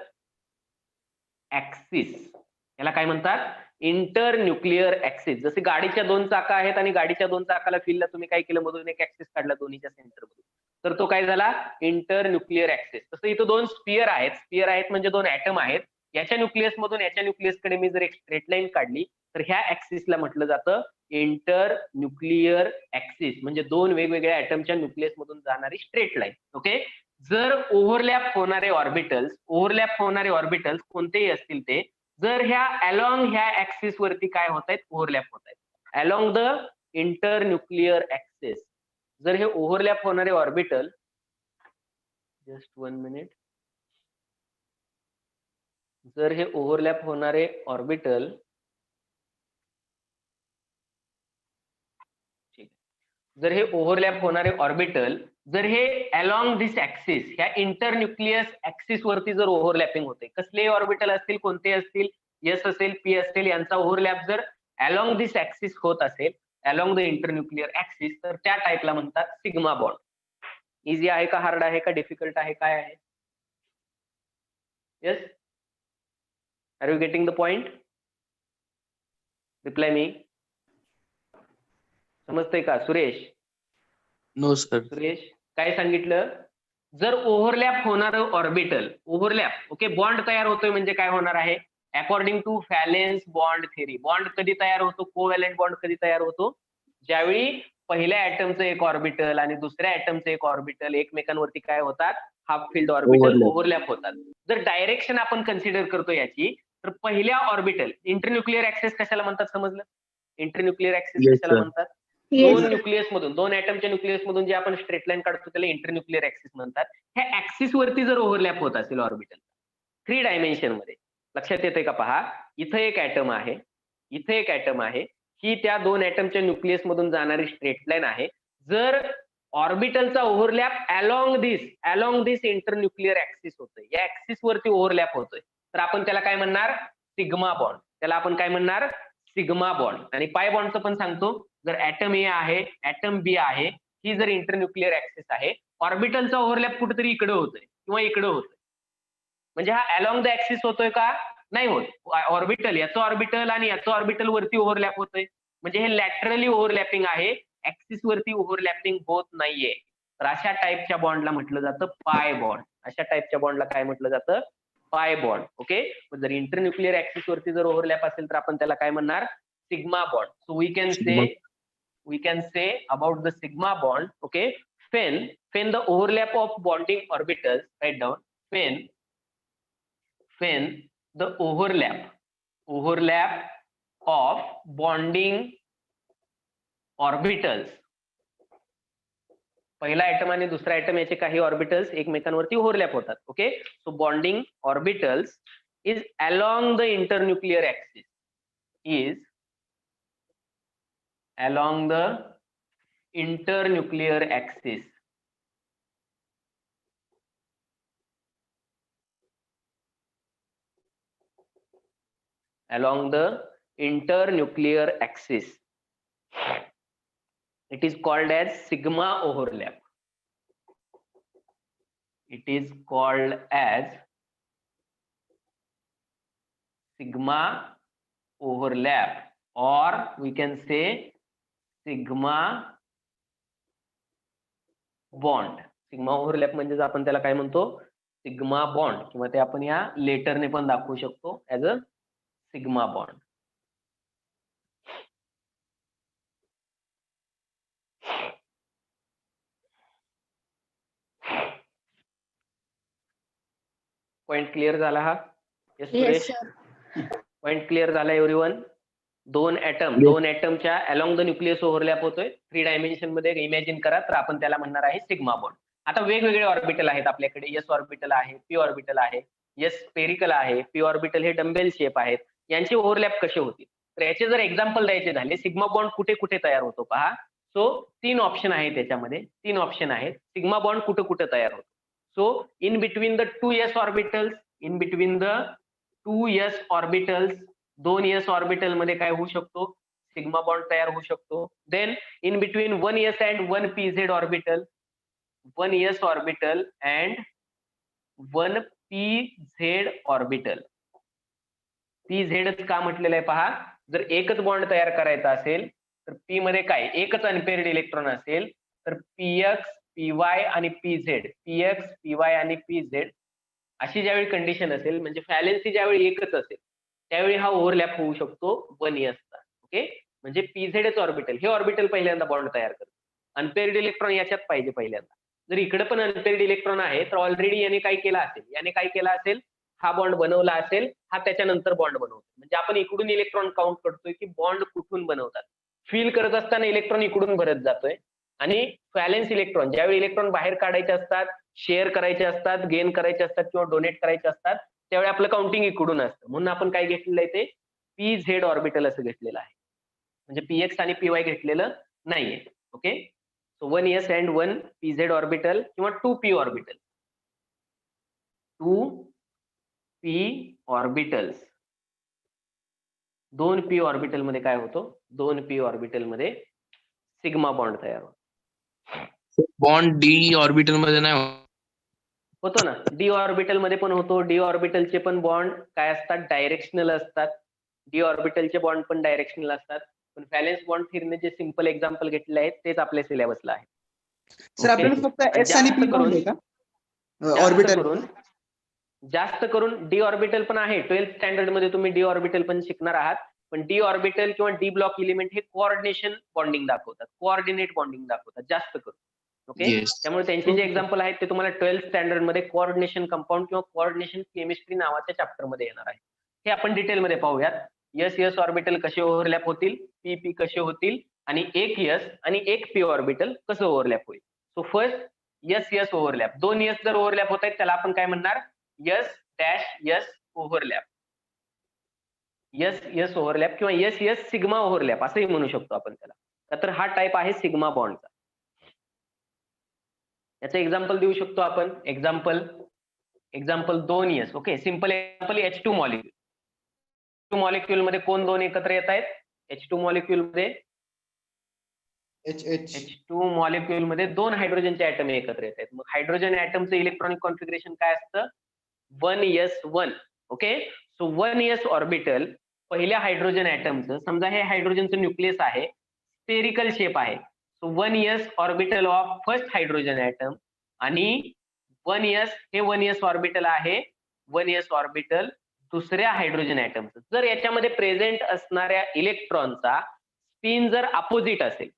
axis. याला काय म्हणतात? Inter nuclear axis. जसे गाडीच्या 2 चाका आहेत आणि गाडीच्या 2 चाकाला फिरला तुम्ही काय केलं? मधून एक ऍक्सिस काढला दोन्हीच्या सेंटर मधून, तर तो काय झाला? Inter nuclear axis. तसं इथं 2 स्पियर आहेत म्हणजे 2 ऍटम आहेत. याच्या न्यूक्लियस मधून याच्या न्यूक्लियस कडे मी जर एक स्ट्रेट लाईन काढली तर ह्या ऍक्सिसला म्हटलं जातं इंटर न्यूक्लियर ऍक्सिस, म्हणजे 2 वेगवेगळ्या ऍटमच्या न्यूक्लियस मधून जाणारी स्ट्रेट लाईन. ओके. जर ओव्हरलॅप होणारे ऑर्बिटल्स कोणतेही असतील ते, जर ह्या अलॉंग ह्या ऍक्सिस वरती काय होत आहेत? ओव्हरलॅप होत आहेत. Along the inter nuclear axis जर हे ओव्हरलॅप होणारे ऑर्बिटल, जस्ट 1 मिनिट, जर हे ओव्हरलॅप होणारे ऑर्बिटल, जर हे अलॉंग दिस ऍक्सिस, ह्या इंटर न्यूक्लियस ऍक्सिस वरती जर ओव्हरलॅपिंग होते, कसले ऑर्बिटल असतील, कोणते असतील, एस असेल, पी असेल, यांचा ओव्हरलॅप जर अलॉंग दिस ऍक्सिस होत असेल, along the inter nuclear axis, तर त्या टाइपला म्हणतात सिग्मा बॉन्ड. इझी आहे का, हार्ड आहे का, डिफिकल्ट आहे, काय आहे? Yes, are you getting the point? Reply me. समजतंय का सुरेश? No, sir. सुरेश काय सांगितलं? जर ओव्हरलॅप होणारं ऑर्बिटल, ओके, बॉन्ड तयार होतोय म्हणजे काय होणार आहे? According to valence bond theory, bond कधी तयार होतो? कोव्हॅलेंट बॉन्ड कधी तयार होतो? ज्यावेळी पहिल्या ऍटमचं एक ऑर्बिटल आणि दुसऱ्या ऍटमचं एक ऑर्बिटल एकमेकांवरती काय होतात? हाफ फील्ड ऑर्बिटल ओव्हरलॅप होतात. जर डायरेक्शन आपण कन्सिडर करतो याची, तर पहिल्या ऑर्बिटल, इंटरन्यूक्लियर ऍक्सिस कशाला म्हणतात समजलं? इंटरन्यूक्लियर ऍक्सिस Yes, कशाला sir. म्हणतात? Yes. दोन न्यूक्लियस मधून, 2 ऍटमच्या न्यूक्लियस मधून जे आपण स्ट्रेट लाईन काढतो त्याला इंटरन्यूक्लियर ऍक्सिस म्हणतात. ह्या ऍक्सिस वरती जर ओव्हरलॅप होत असेल ऑर्बिटल 3 डायमेन्शन मध्ये, लक्षात येतंय का? पहा, इथं एक ऍटम आहे, इथे एक ऍटम आहे, ही त्या 2 ऍटमच्या न्यूक्लियस मधून जाणारी स्ट्रेट लाईन आहे. जर ऑर्बिटलचा ओव्हरलॅप अलॉंग दिस इंटरन्यूक्लिअर ऍक्सिस होतोय, या ऍक्सिस वरती ओव्हरलॅप होतोय, तर आपण त्याला काय म्हणणार, सिग्मा बॉन्ड. त्याला आपण काय म्हणणार, सिग्मा बॉन्ड. आणि पाय बॉन्डचं पण सांगतो, जर ऍटम ए आहे, ऍटम बी आहे, ही जर इंटरन्यूक्लिअर ऍक्सिस आहे, ऑर्बिटलचा ओव्हरलॅप कुठेतरी इकडे होतोय किंवा इकडे होतोय, म्हणजे हा अलॉंग द ऍक्सिस होतोय का, नाही होत. ऑर्बिटल, याचं ऑर्बिटल आणि याचं ऑर्बिटल वरती ओव्हरलॅप होतोय, म्हणजे हे लॅटरली ओव्हरलॅपिंग आहे, ऍक्सिस वरती ओव्हरलॅपिंग होत नाहीये. तर अशा टाईपच्या बॉन्डला म्हटलं जातं पाय बॉन्ड. अशा टाईपच्या बॉन्डला काय म्हटलं जातं, पाय बॉन्ड. ओके, जर इंटरन्यूक्लिअर ऍक्सिस वरती जर ओव्हरलॅप असेल तर आपण त्याला काय म्हणणार, sigma bond. So we can say about the sigma bond. Okay, when the overlap of bonding orbitals, write down, when the overlap of bonding orbitals, पहिला ऍटम आणि दुसरा ऍटम याचे काही ऑर्बिटल्स एकमेकांवरती ओव्हरलॅप होतात. Okay, so bonding orbitals is along the internuclear axis, is along the internuclear axis. Along the internuclear axis, it is called as sigma overlap. It is called as sigma overlap, or we can say sigma bond. Sigma overlap म्हणजे आपण त्याला काय म्हणतो, sigma bond, किंवा ते आपण या लेटरने पण दाखवू शकतो as a sigma bond. Point clear झाला हा? Yes Yes, Suresh, sir. Point clear झाला एव्हरीवन? दोन ऍटमच्या अलॉंग द न्यूक्लियस ओव्हरलॅप होतोय 3 डायमेन्शन मध्ये, इमॅजिन करा, तर आपण त्याला म्हणणार आहे सिग्मा बॉन्ड. आता वेगवेगळे ऑर्बिटल आहेत आपल्याकडे, एस ऑर्बिटल आहे, पी ऑर्बिटल आहे, एस स्पेरिकल आहे, पी ऑर्बिटल हे डंबेल शेप आहेत, यांचे ओव्हरलॅप कसे होतील? तर याचे जर एक्झाम्पल द्यायचे झाले, सिग्मा बॉन्ड कुठे कुठे तयार होतो पहा. सो 3 ऑप्शन आहेत त्याच्यामध्ये, 3 ऑप्शन आहेत. सिग्मा बॉन्ड कुठे कुठे तयार होतो? So in between the 2s orbitals, in between the 2s orbitals, 2s orbital मध्ये काय होऊ शकतो, सिग्मा बॉन्ड तयार होऊ शकतो. Then in between 1s and 1pz orbital, 1s orbital and 1pz orbital. pz का म्हटलेलं आहे पहा, जर एकच बॉन्ड तयार करायचा असेल तर p मध्ये काय एकच अनपेअर्ड इलेक्ट्रॉन असेल तर px, py आणि pz, px, py आणि pz अशी ज्यावेळी कंडिशन असेल, म्हणजे व्हॅलेन्सी ज्यावेळी एकच असेल त्यावेळी हा ओव्हरलॅप होऊ शकतो 1s चा. ओके, म्हणजे pz ऑर्बिटल हे ऑर्बिटल पहिल्यांदा बॉन्ड तयार करतो. अनपेअर्ड इलेक्ट्रॉन याच्यात पाहिजे पहिल्यांदा. जर इकडे पण अनपेअर्ड इलेक्ट्रॉन आहे तर ऑलरेडी याने काय केलं असेल, हा बॉन्ड बनवला असेल, हा त्याच्यानंतर बॉन्ड बनवतो. म्हणजे आपण इकडून इलेक्ट्रॉन काउंट करतोय की बॉन्ड कुठून बनवतात. फिल करत असताना इलेक्ट्रॉन इकडून भरत जातोय, आणि व्हॅलेन्स इलेक्ट्रॉन ज्यावेळी इलेक्ट्रॉन बाहेर काढायचे असतात, शेअर करायचे असतात, गेन करायचे असतात किंवा डोनेट करायचे असतात, त्यावेळी आपलं काउंटिंग इकडून असतं. म्हणून आपण काय घेतलेलं आहे, ते pz ऑर्बिटल असं घेतलेलं आहे, म्हणजे px आणि py घेतलेलं नाहीये. Okay, so 1s and 1pz orbital किंवा 2p orbital, 2p orbitals, 2p orbital मध्ये काय होतो, 2p ऑर्बिटल मध्ये सिग्मा बॉन्ड तयार होतो. बॉन्ड डी ऑर्बिटल मध्ये नाही होतो ना, डी ऑर्बिटल मध्ये पण होतो. डी ऑर्बिटलचे पण बॉन्ड काय असतात, डायरेक्शनल असतात. डी ऑर्बिटलचे बॉन्ड पण डायरेक्शनल असतात. पण व्हॅलेन्स बॉन्ड थिअरीने जे सिंपल एक्झाम्पल घेतले आहेत तेच आपल्या सिलेबसला आहे. सर आपल्याला फक्त एस आणि पी बॉन्ड आहे का ऑर्बिटल? जास्त करून डी ऑर्बिटल पण आहे. 12th स्टँडर्ड मध्ये तुम्ही डी ऑर्बिटल पण शिकणार आहात. पण डी ऑर्बिटल किंवा डी ब्लॉक एलिमेंट हे कोऑर्डिनेशन बॉन्डिंग दाखवतात, कोऑर्डिनेट बॉन्डिंग दाखवतात जास्त करून. ओके, त्यामुळे त्यांचे जे एक्झाम्पल आहेत ते तुम्हाला 12th स्टँडर्ड मध्ये कोऑर्डिनेशन कंपाऊंड किंवा कोऑर्डिनेशन केमिस्ट्री नावाच्या चॅप्टर मध्ये येणार आहे. हे आपण डिटेल मध्ये पाहूयात. एस ऑर्बिटल कसे ओव्हरलॅप होतील, पी कसे होतील, आणि एक एस आणि एक पी ऑर्बिटल कसं ओव्हरलॅप होईल. So first S overlap, 2 S जर ओव्हरलॅप होत आहेत त्याला आपण काय म्हणणार, एस ओव्हरलॅप, एस ओव्हरलॅप किंवा एस सिग्मा ओव्हरलॅप असंही म्हणू शकतो आपण त्याला. तर हा टाइप आहे सिग्मा बॉन्डचा. याचं एक्झाम्पल देऊ शकतो आपण. Example 2s. Okay, simple example H2 molecule. Molecule मध्ये कोण दोन एकत्र येत आहेत? H2 मॉलिक्यूल मध्ये H2 मॉलिक्यूल मध्ये दोन हायड्रोजनचे ऍटम एकत्र येत आहेत. मग हायड्रोजन ऍटमचं इलेक्ट्रॉनिक कॉन्फिगरेशन काय असतं? 1s1. Okay, so 1s orbital पहिल्या हायड्रोजन ऍटमचं, समजा हे हायड्रोजनचं न्यूक्लियस आहे, स्पेरिकल शेप आहे. So 1s orbital of first hydrogen atom आणि 1s हे 1s ऑर्बिटल आहे, 1s ऑर्बिटल दुसऱ्या हायड्रोजन ऍटमचं. जर याच्यामध्ये प्रेझेंट असणाऱ्या इलेक्ट्रॉनचा स्पिन जर अपोजिट असेल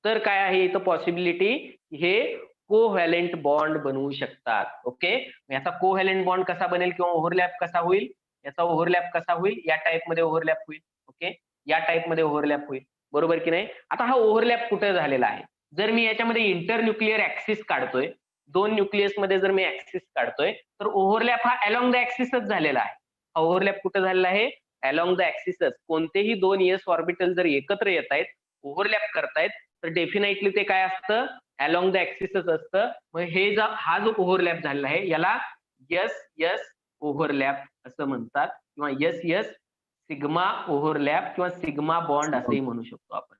तर काय आहे इथं पॉसिबिलिटी? हे कोव्हॅलेंट बॉन्ड बनवू शकतात. ओके, याचा कोव्हॅलेंट बॉन्ड कसा बनेल किंवा ओव्हरलॅप कसा होईल? याचा ओव्हरलॅप कसा होईल? या टाइप मध्ये ओव्हरलॅप होईल. ओके, या टाइप मध्ये ओव्हरलॅप होईल, बरोबर की नाही? आता हा ओव्हरलॅप कुठे झालेला आहे? जर मी याच्यामध्ये इंटरन्यूक्लिअर ऍक्सिस काढतोय, दोन न्यूक्लियस मध्ये जर मी ऍक्सिस काढतोय, तर ओव्हरलॅप हा अलोंग द ऍक्सिसच झालेला आहे. हा ओव्हरलॅप कुठे झालेला आहे? अलोंग द ऍक्सिसच. कोणतेही दोन s ऑर्बिटल जर एकत्र येत आहेत, ओव्हरलॅप करतायत, तर डेफिनेटली ते काय असतं? अलोंग द ऍक्सिसच असतं. मग हे हा जो ओव्हरलॅप झालेला आहे याला S ओव्हरलॅप असं म्हणतात, किंवा S सिग्मा ओव्हरलॅप किंवा सिग्मा बॉन्ड असंही म्हणू शकतो आपण.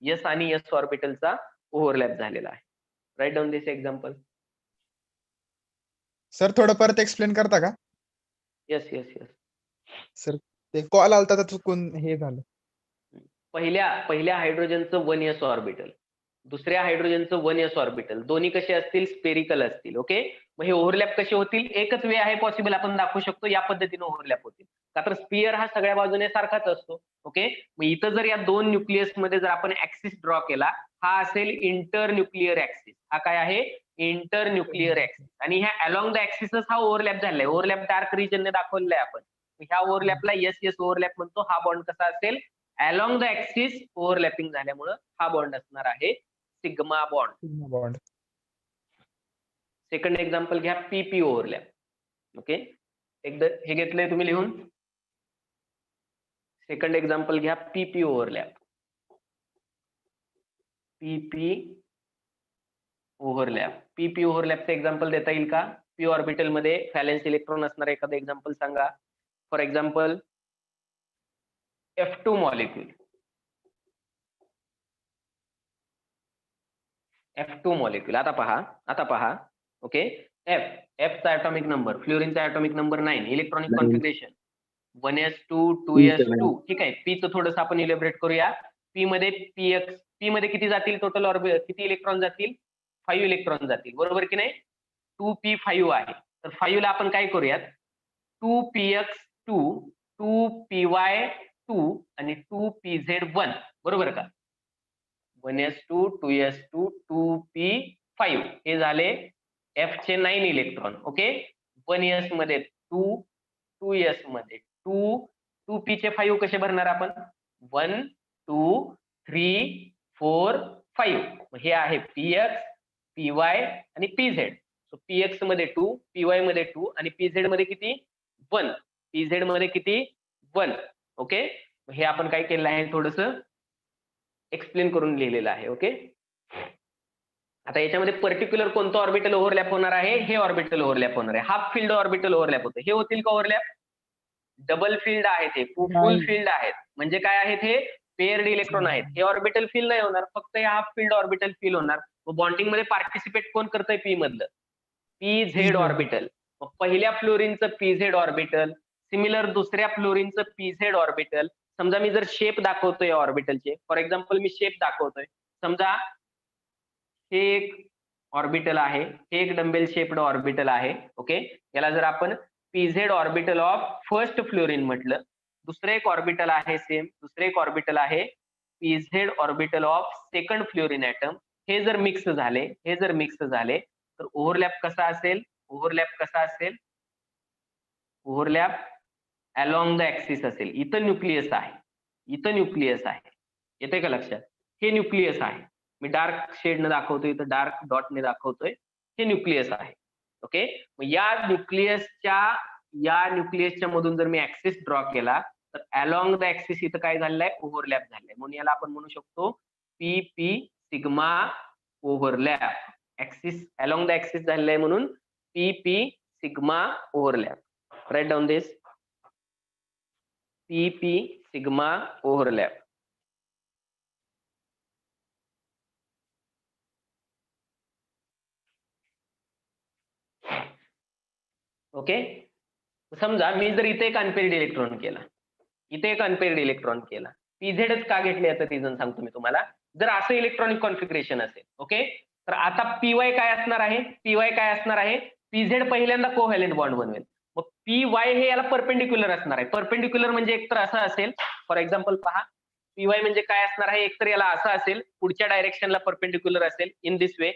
S आणि S ऑर्बिटलचा ओव्हरलॅप झालेला आहे. राईट डाऊन दिस एक्झाम्पल. सर थोडं परत एक्सप्लेन करता का? येस. सर ते कॉल आलता तर चुकून हे झालं. पहिल्या हायड्रोजनचं 1s ऑर्बिटल, दुसऱ्या हायड्रोजनचं 1s ऑर्बिटल, दोन्ही कसे असतील? स्पेरिकल असतील. ओके, मग हे ओव्हरलॅप कसे होतील? एकच वे आहे पॉसिबल, आपण दाखवू शकतो या पद्धतीने ओव्हरलॅप होतील. का तर स्पियर हा सगळ्या बाजूने सारखाच असतो. ओके, मग इथं जर या दोन न्यूक्लियस मध्ये जर आपण ऍक्सिस ड्रॉ केला, हा असेल इंटरन्यूक्लिअर ऍक्सिस. हा काय आहे? इंटरन्यूक्लिअर ऍक्सिस. आणि ह्या अलोंग द ऍक्सिसच हा ओव्हरलॅप झालाय. ओव्हरलॅप डार्क रिजनने दाखवलेला आहे आपण. ह्या ओव्हरलॅपला S ओव्हरलॅप म्हणतो. हा बॉन्ड कसा असेल? अलोंग द ऍक्सिस ओव्हरलॅपिंग झाल्यामुळे हा बॉन्ड असणार आहे सिग्मा बॉन्ड. सेकंड एक्झाम्पल घ्या, PP ओव्हरलॅप. ओके, एकदा हे घेतलंय तुम्ही लिहून. सेकंड एक्झाम्पल घ्या, PP ओव्हरलॅप. PP ओव्हरलॅपचं एक्झाम्पल देता येईल का? पी ऑर्बिटल मध्ये व्हॅलेन्स इलेक्ट्रॉन असणार एखादं एक्झाम्पल सांगा. For example F2 molecule. F2 molecule. आता पहा. ओके, F चा ऍटॉमिक नंबर, फ्लोरीनचा atomic number 9. Electronic configuration 1s2 2s2. ठीक आहे, P चं थोडंसं आपण इलेबरेट करूया. P मध्ये P मध्ये किती जातील टोटल? किती इलेक्ट्रॉन जातील? 5 इलेक्ट्रॉन जातील, बरोबर की नाही? 2p5 आहे. तर 5 ला आपण काय करूयात? 2px2 2py2 आणि 2pz1, बरोबर का? 1s2 2s2 2p5 हे झाले F चे 9 इलेक्ट्रॉन. ओके, 1s मध्ये 2, 2s मध्ये 2, 2p चे 5 कसे भरणार आपण? 1 2 3 4 5. हे आहे px, py आणि pz. सो px मध्ये 2, py मध्ये 2 आणि pz मध्ये किती? 1. pz मध्ये किती? 1. ओके, हे आपण काय केलं आहे? थोडंसं एक्सप्लेन करून लिहिलेलं आहे. ओके, आता याच्यामध्ये पर्टिक्युलर कोणतं ऑर्बिटल ओव्हरलॅप होणार आहे? हे ऑर्बिटल ओव्हरलॅप होणार आहे. हाफ फील्ड ऑर्बिटल ओव्हरलॅप होतं. हे होतील का ओव्हरलॅप? डबल फील्ड आहेत, हे फुल फील्ड आहेत. म्हणजे काय आहेत? हे पेअर्ड इलेक्ट्रॉन आहेत. हे ऑर्बिटल फील नाही होणार, फक्त हे हाफ फील्ड ऑर्बिटल फील होणार. बॉन्डिंग मध्ये पार्टिसिपेट कोण करतंय? पी मधलं PZ ऑर्बिटल. मग पहिल्या फ्लोरीनचं PZ ऑर्बिटल, सिमिलर दुसऱ्या फ्लोरीनचं PZ ऑर्बिटल. समजा मी जर शेप दाखवतोय ऑर्बिटलचे, फॉर एक्झाम्पल मी शेप दाखवतोय. समजा हे एक ऑर्बिटल आहे, हे एक डंबेल शेप्ड ऑर्बिटल आहे. ओके, याला जर आपण PZ orbital of first fluorine म्हटलं, दुसरं एक ऑर्बिटल आहे सेम, दुसरं एक ऑर्बिटल आहे PZ orbital of second fluorine atom. हे जर मिक्स झाले तर ओव्हरलॅप कसा असेल? ओव्हरलॅप अलोंग द ऍक्सिस असेल. इथं न्यूक्लियस आहे. येते का लक्षात? हे न्यूक्लियस आहे. मी डार्क शेडने दाखवतोय, इथं डार्क डॉटने दाखवतोय. हे न्यूक्लियस आहे. ओके, मग या न्यूक्लियसच्या मधून जर मी ऍक्सिस ड्रॉ केला तर अलोंग द ऍक्सिस इथं काय झालेलं आहे? ओव्हरलॅप झालंय. म्हणून याला आपण म्हणू शकतो PP sigma overlap. Axis along the axis झालेलं आहे म्हणून P P sigma overlap. Write down this. P P sigma overlap. Okay. समजा मी जर इथे एक अनपेअर्ड इलेक्ट्रॉन केला, इथे एक अनपेअर्ड इलेक्ट्रॉन केला, पीझेडच का घेतले याचं रिझन सांगतो मी तुम्हाला. जर असं इलेक्ट्रॉनिक कॉन्फिगरेशन असेल, ओके, तर आता पीवाय काय असणार आहे, पीवाय काय असणार आहे, पीझेड पहिल्यांदा कोव्हॅलेंट बॉन्ड बनवेल. मग पीवाय हे याला परपेंडिक्युलर असणार आहे. परपेंडिक्युलर म्हणजे एकतर असं असेल, फॉर एक्झाम्पल पहा, पीवाय म्हणजे काय असणार आहे, एकतर याला असं असेल, पुढच्या डायरेक्शनला परपेंडिक्युलर असेल इन दिस वे,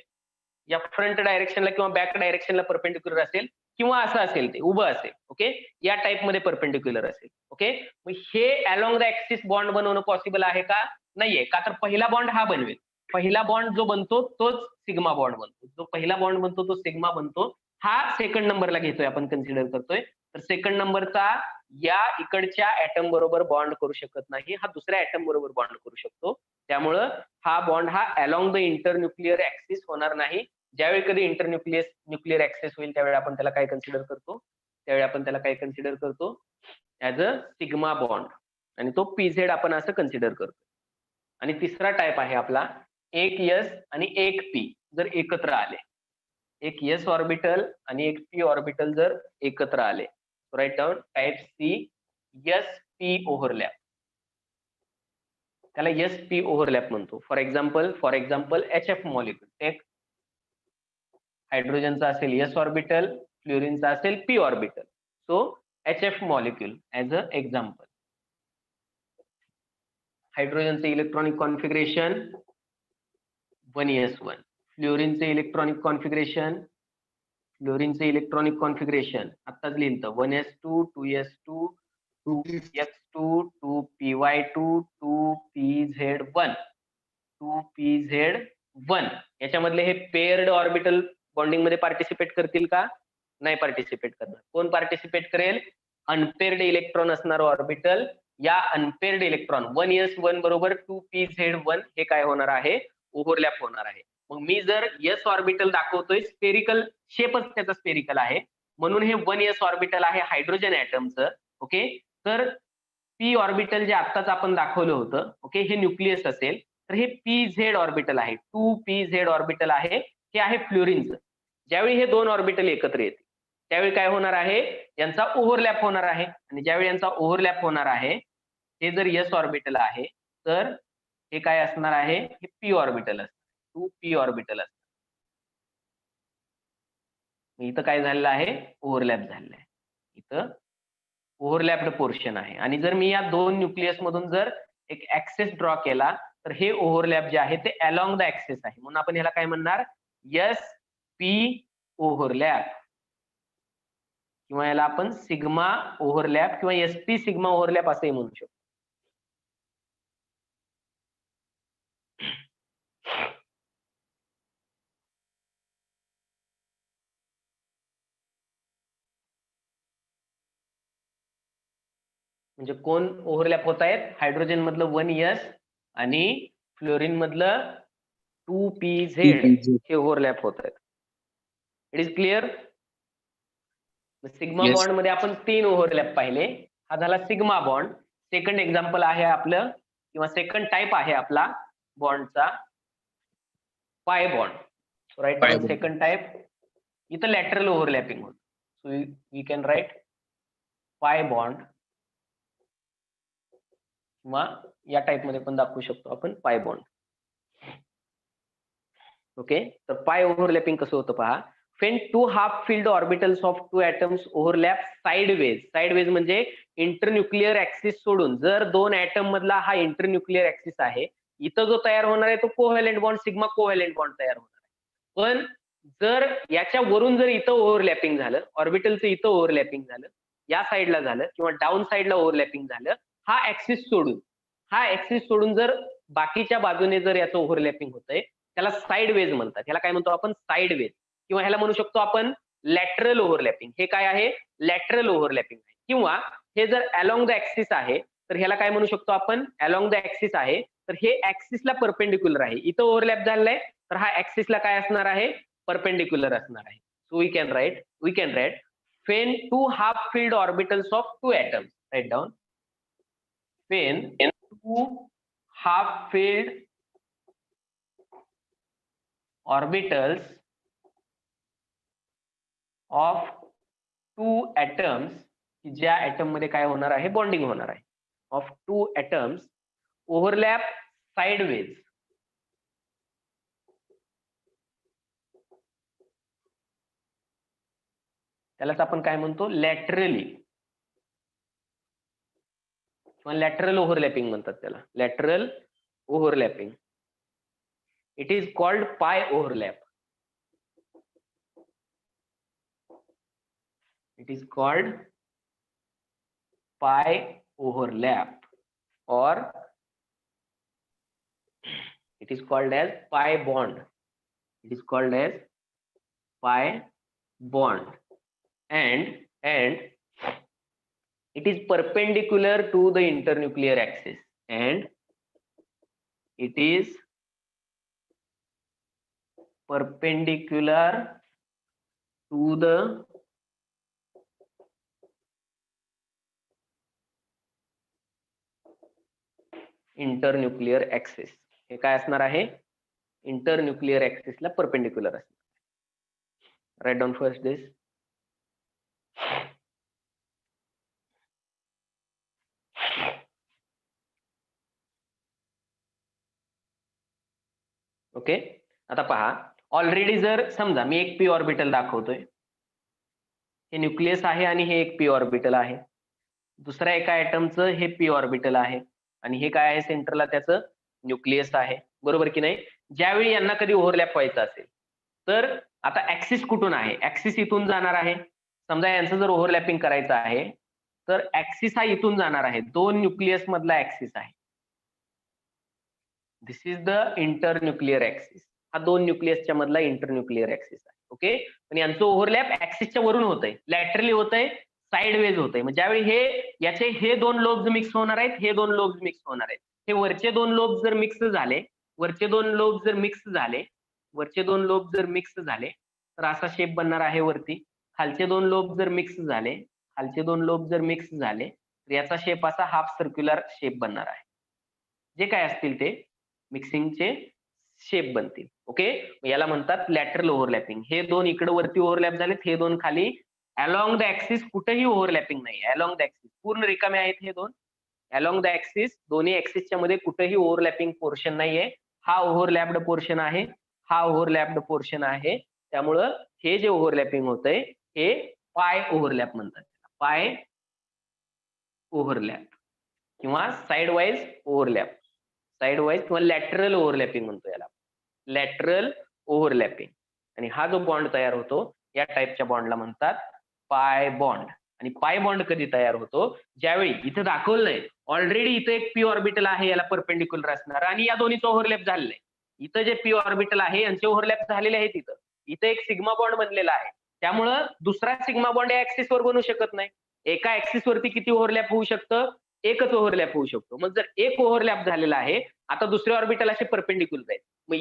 या फ्रंट डायरेक्शनला किंवा बॅक डायरेक्शनला परपेंडिक्युलर असेल, किंवा असं असेल, ते उभं असेल, ओके, या टाइप मध्ये परपेंडिक्युलर असेल. ओके, मग हे अलॉंग द ऍक्सिस बॉन्ड बनवणं पॉसिबल आहे का, नाहीये. का तर पहिला बॉन्ड हा बनवेल. पहिला बॉन्ड जो बनतो तोच सिग्मा बॉन्ड बनतो. जो पहिला बॉन्ड बनतो तो सिग्मा बनतो. हा सेकंड नंबरला घेतोय आपण, कन्सिडर करतोय. तर सेकंड नंबरचा या इकडच्या ऍटम बरोबर बॉन्ड करू शकत नाही, हा दुसऱ्या ऍटम बरोबर बॉन्ड करू शकतो. त्यामुळं हा बॉन्ड हा अलॉंग द इंटरन्यूक्लिअर ऍक्सिस होणार नाही. ज्यावेळी कधी न्यूक्लिअर ऍक्सेस होईल त्यावेळी आपण त्याला काय कन्सिडर करतो, त्यावेळी आपण त्याला काय कन्सिडर करतो, ऍज अ सिग्मा बॉन्ड, आणि तो पीझेड आपण असं कन्सिडर करतो. आणि तिसरा टाइप आहे आपला एक एस आणि एक पी जर एकत्र आले, एक एस ऑर्बिटल आणि एक पी ऑर्बिटल जर एकत्र आले, write down type C S P overlap. त्याला एस पी ओव्हरलॅप म्हणतो. फॉर एक्झाम्पल HF मॉलिक्युल, एक हायड्रोजनचा असेल एस ऑर्बिटल, फ्लोरीनचा असेल P orbital. So HF molecule as a example. हायड्रोजनचे इलेक्ट्रॉनिक कॉन्फिगरेशन 1s1, फ्लोरीनचे इलेक्ट्रॉनिक कॉन्फिगरेशन आत्ताच लिहिलं 1s2, 2s2, 2x2, 2py2, 2pz1, 2pz1. याच्यामधले हे पेअर्ड ऑर्बिटल बॉन्डिंग मध्ये पार्टिसिपेट करतील का, नाही पार्टिसिपेट करणार. कोण पार्टिसिपेट करेल, अनपेअर्ड इलेक्ट्रॉन असणार ऑर्बिटल. या अनपेअर्ड इलेक्ट्रॉन 1s1 बरोबर 2pz1 हे काय होणार आहे, ओव्हरलॅप होणार आहे. मग मी जर एस ऑर्बिटल दाखवतोय, स्पेरिकल शेपच त्याचा स्पेरिकल आहे म्हणून हे 1s ऑर्बिटल आहे हायड्रोजन ऍटमचं. ओके, तर पी ऑर्बिटल जे आत्ताच आपण दाखवलं होतं, ओके, हे न्यूक्लियस असेल, तर हे पीझेड ऑर्बिटल आहे, 2pz ऑर्बिटल आहे, हे आहे फ्लोरीनचं. ज्यावेळी हे दोन ऑर्बिटल एकत्र येतील त्यावेळी काय होणार आहे, यांचा ओव्हरलॅप होणार आहे. आणि ज्यावेळी यांचा ओव्हरलॅप होणार आहे, हे जर एस ऑर्बिटल आहे तर हे काय असणार आहे, हे पी ऑर्बिटल असणार, 2p ऑर्बिटल असणार. इथं काय झालेलं आहे, ओव्हरलॅप झालेलं आहे. इथं ओव्हरलॅप्ड पोर्शन आहे. आणि जर मी या दोन न्यूक्लियस मधून जर एक ऍक्सेस ड्रॉ केला तर हे ओव्हरलॅप जे आहे ते अलॉंग द ऍक्सेस आहे, म्हणून आपण ह्याला काय म्हणणार, एस पी ओव्हरलॅप, किंवा याला आपण सिग्मा ओव्हरलॅप किंवा एसपी सिग्मा ओव्हरलॅप असंही म्हणू शकतो. म्हणजे कोण ओव्हरलॅप होत आहेत, हायड्रोजन मधलं 1s आणि फ्लोरीन मधलं 2pz हे ओव्हरलॅप होत आहेत. It is clear. Sigma Yes. Bond मध्ये आपण 3 ओव्हरलॅप पाहिले. हा झाला सिग्मा बॉन्ड. सेकंड एक्झाम्पल आहे आपलं, किंवा सेकंड टाइप आहे आपला बॉन्डचा pi bond, right. Pi bond. Second type इथं लॅटरल ओव्हरलॅपिंग होत. So we can write pi bond, किंवा या टाइप मध्ये पण दाखवू शकतो आपण पाय बॉन्ड. ओके, तर पाय ओव्हरलॅपिंग कसं होतं पहा. when two half filled orbitals of two atoms overlap sideways म्हणजे इंटरन्यूक्लिअर ऍक्सिस सोडून, जर दोन ऍटम मधला हा इंटरन्यूक्लिअर ऍक्सिस आहे, इथं जो तयार होणार आहे तो covalent bond, sigma covalent bond तयार होणार आहे. पण जर याच्या वरून जर इथं ओव्हरलॅपिंग झालं, ऑर्बिटलचं इथं ओव्हरलॅपिंग झालं, या साईडला झालं किंवा डाऊन साईडला ओव्हरलॅपिंग झालं, हा ऍक्सिस सोडून जर बाकीच्या बाजूने जर याचं ओव्हरलॅपिंग होतंय, त्याला साइडवेज म्हणतात. ह्याला काय म्हणतो आपण, साइडवेज, किंवा ह्याला म्हणू शकतो आपण लॅटरल ओव्हरलॅपिंग. हे काय आहे, लॅटरल ओव्हरलॅपिंग आहे. किंवा हे जर अलॉंग द ऍक्सिस आहे तर ह्याला काय म्हणू शकतो आपण, अलॉंग द ऍक्सिस आहे तर हे ऍक्सिसला परपेंडिक्युलर आहे. इथं ओव्हरलॅप झालेलं आहे तर हा ऍक्सिसला काय असणार आहे, परपेंडिक्युलर असणार आहे. So we can write when two half filled orbitals of two atoms, write down, when two half filled orbitals of two atoms, ज्या ऍटम मध्ये काय होणार आहे, बॉन्डिंग होणार आहे, of two atoms overlap sideways, त्यालाच आपण काय म्हणतो, लॅटरली किंवा लॅटरल ओव्हरलॅपिंग म्हणतात त्याला, lateral overlapping. It is called पाय overlap. It is called pi overlap, or it is called as pi bond. It is called as pi bond, and it is perpendicular to the internuclear axis, and it is perpendicular to the internuclear axis. हे काय असणार आहे, internuclear ऍक्सिसला perpendicular असणार. Right down first दिस. Okay, आता पहा, already जर समजा मी एक पी ऑर्बिटल दाखवतोय, हे न्यूक्लियस आहे आणि हे एक पी ऑर्बिटल आहे, दुसऱ्या एका ऍटमचं हे पी ऑर्बिटल आहे आणि हे काय आहे, सेंटरला त्याचं न्यूक्लियस आहे, बरोबर की नाही. ज्यावेळी यांना कधी ओव्हरलॅप व्हायचं असेल तर आता ऍक्सिस कुठून आहे, ऍक्सिस इथून जाणार आहे. समजा यांचं जर ओव्हरलॅपिंग करायचं आहे तर ऍक्सिस हा इथून जाणार आहे, दोन न्यूक्लियस मधला ऍक्सिस आहे. This is the internuclear axis. हा दोन न्यूक्लियसच्या मधला इंटरन्यूक्लियर ऍक्सिस आहे. ओके, पण यांचं ओव्हरलॅप ऍक्सिसच्या वरून होतंय, लॅटरली होतंय, साइडवेज होतंय. मग ज्यावेळी याचे हे दोन लोब्स मिक्स होणार आहेत, हे दोन लोब्स मिक्स होणार आहेत. हे वरचे दोन लोब्स जर मिक्स झाले, वरचे दोन लोब्स जर मिक्स झाले, वरचे दोन लोब्स जर मिक्स झाले तर असा शेप बनणार आहे वरती. खालचे दोन लोब्स जर मिक्स झाले, खालचे दोन लोब्स जर मिक्स झाले तर याचा शेप असा हाफ सर्क्युलर शेप बनणार आहे. जे काय असतील ते मिक्सिंगचे शेप बनतील. ओके, याला म्हणतात लॅटरल ओव्हरलॅपिंग. हे दोन इकडे वरती ओव्हरलॅप झालेत, हे दोन खाली. अलॉंग द ऍक्सिस कुठेही ओव्हरलॅपिंग नाही, अलॉंग द ऍक्सिस पूर्ण रिकामे आहेत हे दोन. अलॉंग द ऍक्सिस, दोन्ही ऍक्सिसच्या मध्ये कुठेही ओव्हरलॅपिंग पोर्शन नाहीये. हा ओव्हरलॅप्ड पोर्शन आहे, हा ओव्हरलॅप्ड पोर्शन आहे. त्यामुळं हे जे ओव्हरलॅपिंग होतंय हे पाय ओव्हरलॅप म्हणतात, पाय ओव्हरलॅप किंवा side wise overlap, side wise किंवा लॅटरल ओव्हरलॅपिंग म्हणतो याला, लॅटरल ओव्हरलॅपिंग. आणि हा जो बॉन्ड तयार होतो या टाईपच्या बॉन्डला म्हणतात पाय बॉन्ड. आणि पाय बॉन्ड कधी तयार होतो, ज्यावेळी इथं दाखवलं नाही, ऑलरेडी इथं एक पी ऑर्बिटल आहे याला परपेंडिक्युलर असणार आणि या दोन्हीचं ओव्हरलॅप झालेलं आहे. इथं जे पी ऑर्बिटल आहे यांचे ओव्हरलॅप झालेले आहेत, इथं एक सिग्मा बॉन्ड बनलेला आहे. त्यामुळं दुसरा सिग्मा बॉन्ड या ऍक्सिस वर बनू शकत नाही. एका ऍक्सिस वरती किती ओव्हरलॅप होऊ शकतं, एकच ओव्हरलॅप होऊ शकतो. मग जर एक ओव्हरलॅप झालेला आहे, आता दुसरे ऑर्बिटल असे परपेंडिक्युलर आहेत, मग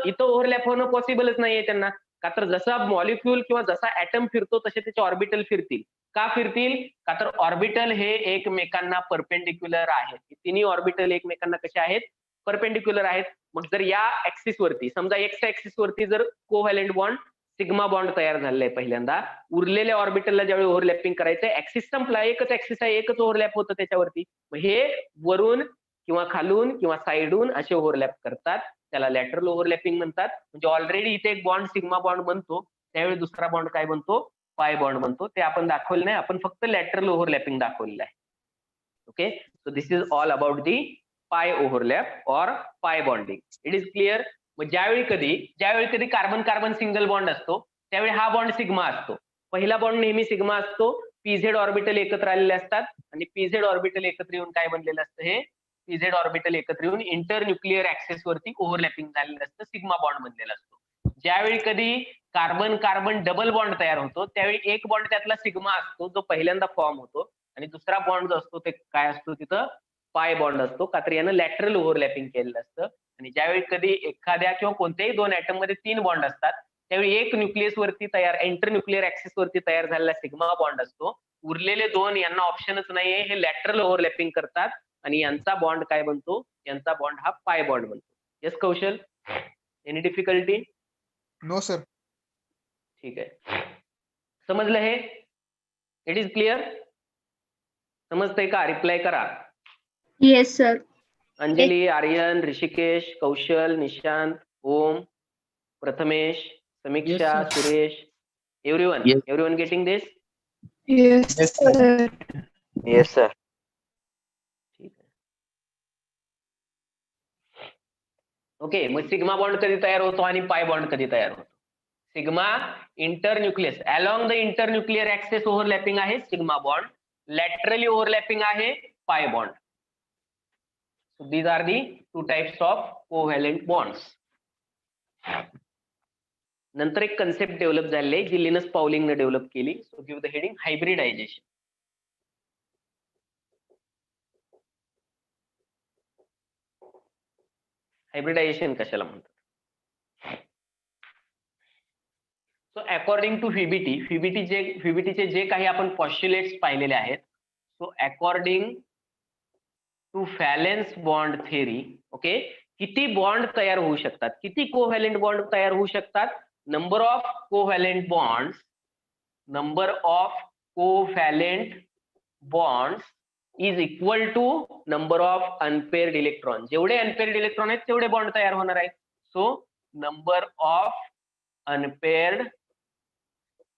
इथं ओव्हरलॅप होणं पॉसिबलच नाहीये त्यांना. का तर जसा मॉलिक्यूल किंवा जसा ऍटम फिरतो तसे त्याचे ऑर्बिटल फिरतील. का फिरतील, का तर ऑर्बिटल हे एकमेकांना परपेंडिक्युलर आहेत. तिन्ही ऑर्बिटल एकमेकांना कसे आहेत, परपेंडिक्युलर आहेत. मग जर या ऍक्सिस वरती समजा एक्स ऍक्सिस वरती जर कोव्हॅलेंट बॉन्ड सिग्मा बॉन्ड तयार झालेला आहे पहिल्यांदा, उरलेल्या ऑर्बिटलला ज्यावेळी ओव्हरलॅपिंग करायचंय, ऍक्सिस संपला, एकच ऍक्सिस आहे, एकच ओव्हरलॅप होतं त्याच्यावरती. मग हे वरून किंवा खालून किंवा साइडून असे ओव्हरलॅप करतात, त्याला लॅटरल ओव्हरलॅपिंग म्हणतात. म्हणजे ऑलरेडी इथे एक बॉन्ड सिग्मा बॉन्ड बनतो, त्यावेळी दुसरा बॉन्ड काय बनतो, पाय बॉन्ड बनतो. ते आपण दाखवलं नाही, आपण फक्त लॅटरल ओव्हरलॅपिंग दाखवलेलं आहे. Okay, so this is all about the पाय ओव्हरलॅप ऑर पाय बॉन्डिंग. It is clear. मग ज्यावेळी कधी कार्बन कार्बन सिंगल बॉन्ड असतो त्यावेळी हा बॉन्ड सिग्मा असतो. पहिला बॉन्ड नेहमी सिग्मा असतो. पीझेड ऑर्बिटल एकत्र आलेले असतात आणि पीझेड ऑर्बिटल एकत्र येऊन काय बनलेलं असतं, हे पीझेड ऑर्बिटल एकत्र येऊन इंटरन्यूक्लियर ऍक्सिस वरती ओव्हरलॅपिंग झालेलं असतं, सिग्मा बॉन्ड बनलेला असतो. ज्यावेळी कधी कार्बन कार्बन डबल बॉन्ड तयार होतो त्यावेळी एक बॉन्ड त्यातला सिग्मा असतो जो पहिल्यांदा फॉर्म होतो आणि दुसरा बॉन्ड जो असतो ते काय असतो, तिथं पाय बॉन्ड असतो. का तर यानं लॅटरल ओव्हरलॅपिंग केलेलं असतं. आणि ज्यावेळी कधी एखाद्या किंवा कोणत्याही दोन ऍटम मध्ये तीन बॉन्ड असतात त्यावेळी एक न्यूक्लियस वरती तयार इंटरन्यूक्लियर ऍक्सिस वरती तयार झालेला सिग्मा बॉन्ड असतो. उरलेले दोन यांना ऑप्शनच नाहीये, हे लॅटरल ओव्हरलॅपिंग करतात आणि यांचा बॉन्ड काय बनतो, यांचा बॉन्ड हा पाय बॉन्ड बनतो. Yes Kaushal, any difficulty? No sir. ठीक आहे, समजलं हे? It is clear? समजतंय का? रिप्लाय करा. Yes, sir. Anjali, Aryan, Rishikesh, Kaushal, Nishant, Om, Prathamesh, Samiksha, Yes, sir. Suresh, everyone, Yes. Everyone getting this? Yes, sir. Yes, sir. ठीक आहे. ओके, मग सिग्मा बॉन्ड कधी तयार होतो आणि पाय बॉन्ड कधी तयार होतो? Sigma internucleus along the internuclear axes overlapping आहे सिग्मा बॉन्ड, लॅटरली ओव्हरलॅपिंग आहे pi bond. So these are the two types of covalent bonds. नंतर एक कन्सेप्ट डेव्हलप झालेली आहे जी लिनस पाउलिंगने डेव्हलप केली. So give the heading hybridisation. Hybridisation कशाला म्हणतात? So according to व्हीबीटीचे जे काही आपण पॉस्ट्युलेट्स पाहिलेले आहेत, so according to valence bond theory, okay, किती बॉन्ड तयार होऊ शकतात, किती कोव्हॅलेंट बॉन्ड तयार होऊ शकतात? Number of covalent bonds is equal to number of unpaired electron. जेवढे अनपेअर्ड इलेक्ट्रॉन आहेत तेवढे बॉन्ड तयार होणार आहेत. So number of unpaired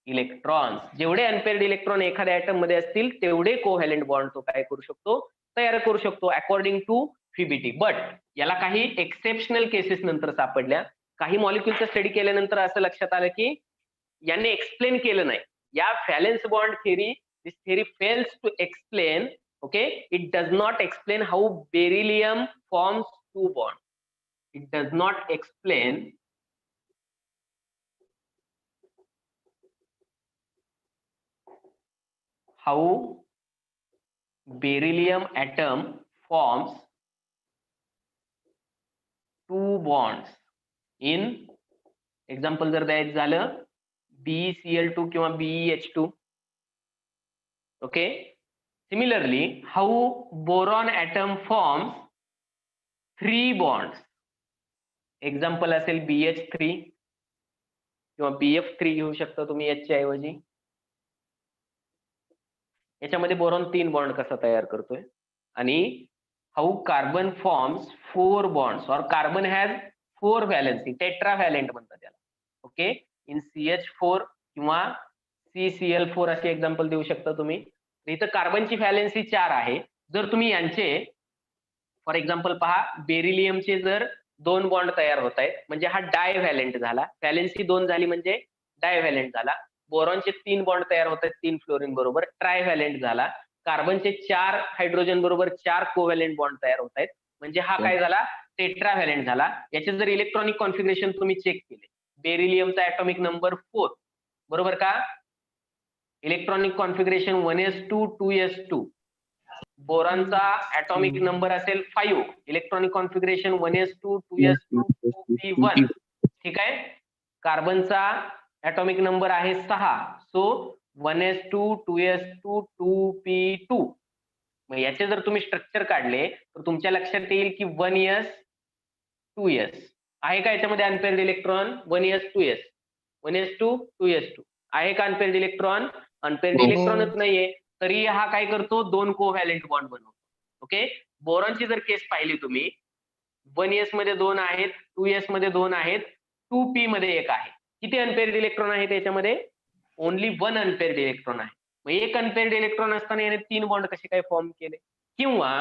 electrons, जेवढे अनपेअर्ड इलेक्ट्रॉन एखाद्या ऍटम मध्ये असतील तेवढे कोव्हॅलेंट बॉन्ड तो काय करू शकतो, तयार करू शकतो अकॉर्डिंग टू व्हीबीटी. बट याला काही एक्सेप्शनल केसेस नंतर सापडल्या. काही मॉलिक्युलचा स्टडी केल्यानंतर असं लक्षात आलं की यांनी एक्सप्लेन केलं नाही. या valence bond theory, this theory fails to explain, okay, it does not explain how beryllium forms two bond. It does not explain how beryllium atom forms two bonds in, example जर द्यायचं झालं BeCl2 किंवा BeH2. Okay, similarly how boron atom forms three bonds, example असेल BH3 किंवा BF3 घेऊ शकता तुम्ही H च्या ऐवजी. याच्यामध्ये बोरॉन 3 बॉन्ड कसा तयार करतोय. आणि हाऊ कार्बन फॉर्म्स 4 बॉन्ड्स और कार्बन हॅज 4 व्हॅलेन्सी, टेट्राव्हॅलेंट म्हणतात त्याला. ओके, इन CH4 किंवा CCl4 असे एक्झाम्पल देऊ शकता तुम्ही. इथं कार्बनची व्हॅलेन्सी 4 आहे. जर तुम्ही यांचे फॉर एक्झाम्पल पहा, बेरिलियमचे जर 2 बॉन्ड तयार होत आहेत म्हणजे हा डायव्हॅलेंट झाला, व्हॅलेन्सी 2 झाली म्हणजे डायव्हॅलेंट झाला. बोरॉनचे 3 बॉन्ड तयार होत आहेत 3 फ्लोरीन बरोबर, ट्रायव्हॅलेंट झाला. कार्बनचे 4 हायड्रोजन बरोबर 4 कोव्हॅलेंट बॉन्ड तयार होत आहेत म्हणजे हा काय झाला, टेट्राव्हॅलेंट झाला. याचे जर इलेक्ट्रॉनिक कॉन्फिगरेशन तुम्ही चेक केले, बेरिलियमचा ऍटॉमिक नंबर 4 बरोबर का, इलेक्ट्रॉनिक कॉन्फिगरेशन 1s2 2s2. बोरॉनचा ऍटॉमिक नंबर असेल 5, electronic configuration 1s2 2s2 2p1. ठीक आहे. कार्बनचा ऍटॉमिक नंबर आहे 6, सो 1s2 2s2 2p2. मग याचे जर तुम्ही स्ट्रक्चर काढले तर तुमच्या लक्षात येईल की 1s 2s आहे का याच्यामध्ये unpaired electron, 1s 2s 1s2 2s2 आहे का अनपेअर्ड इलेक्ट्रॉन, अनपेअर्ड इलेक्ट्रॉनच नाहीये. तरी हा काय करतो, 2 कोव्हॅलेंट बॉन्ड बनवतो. ओके, बोरॉनची जर केस पाहिली तुम्ही, 1s मध्ये 2 आहेत, 2s मध्ये 2 आहेत, 2p मध्ये 1 आहे. किती अनपेअर्ड इलेक्ट्रॉन आहेत याच्यामध्ये, ओनली 1 अनपेअर्ड इलेक्ट्रॉन आहे. मग 1 अनपेअर्ड इलेक्ट्रॉन असताना याने 3 बॉन्ड कसे काय फॉर्म केले. किंवा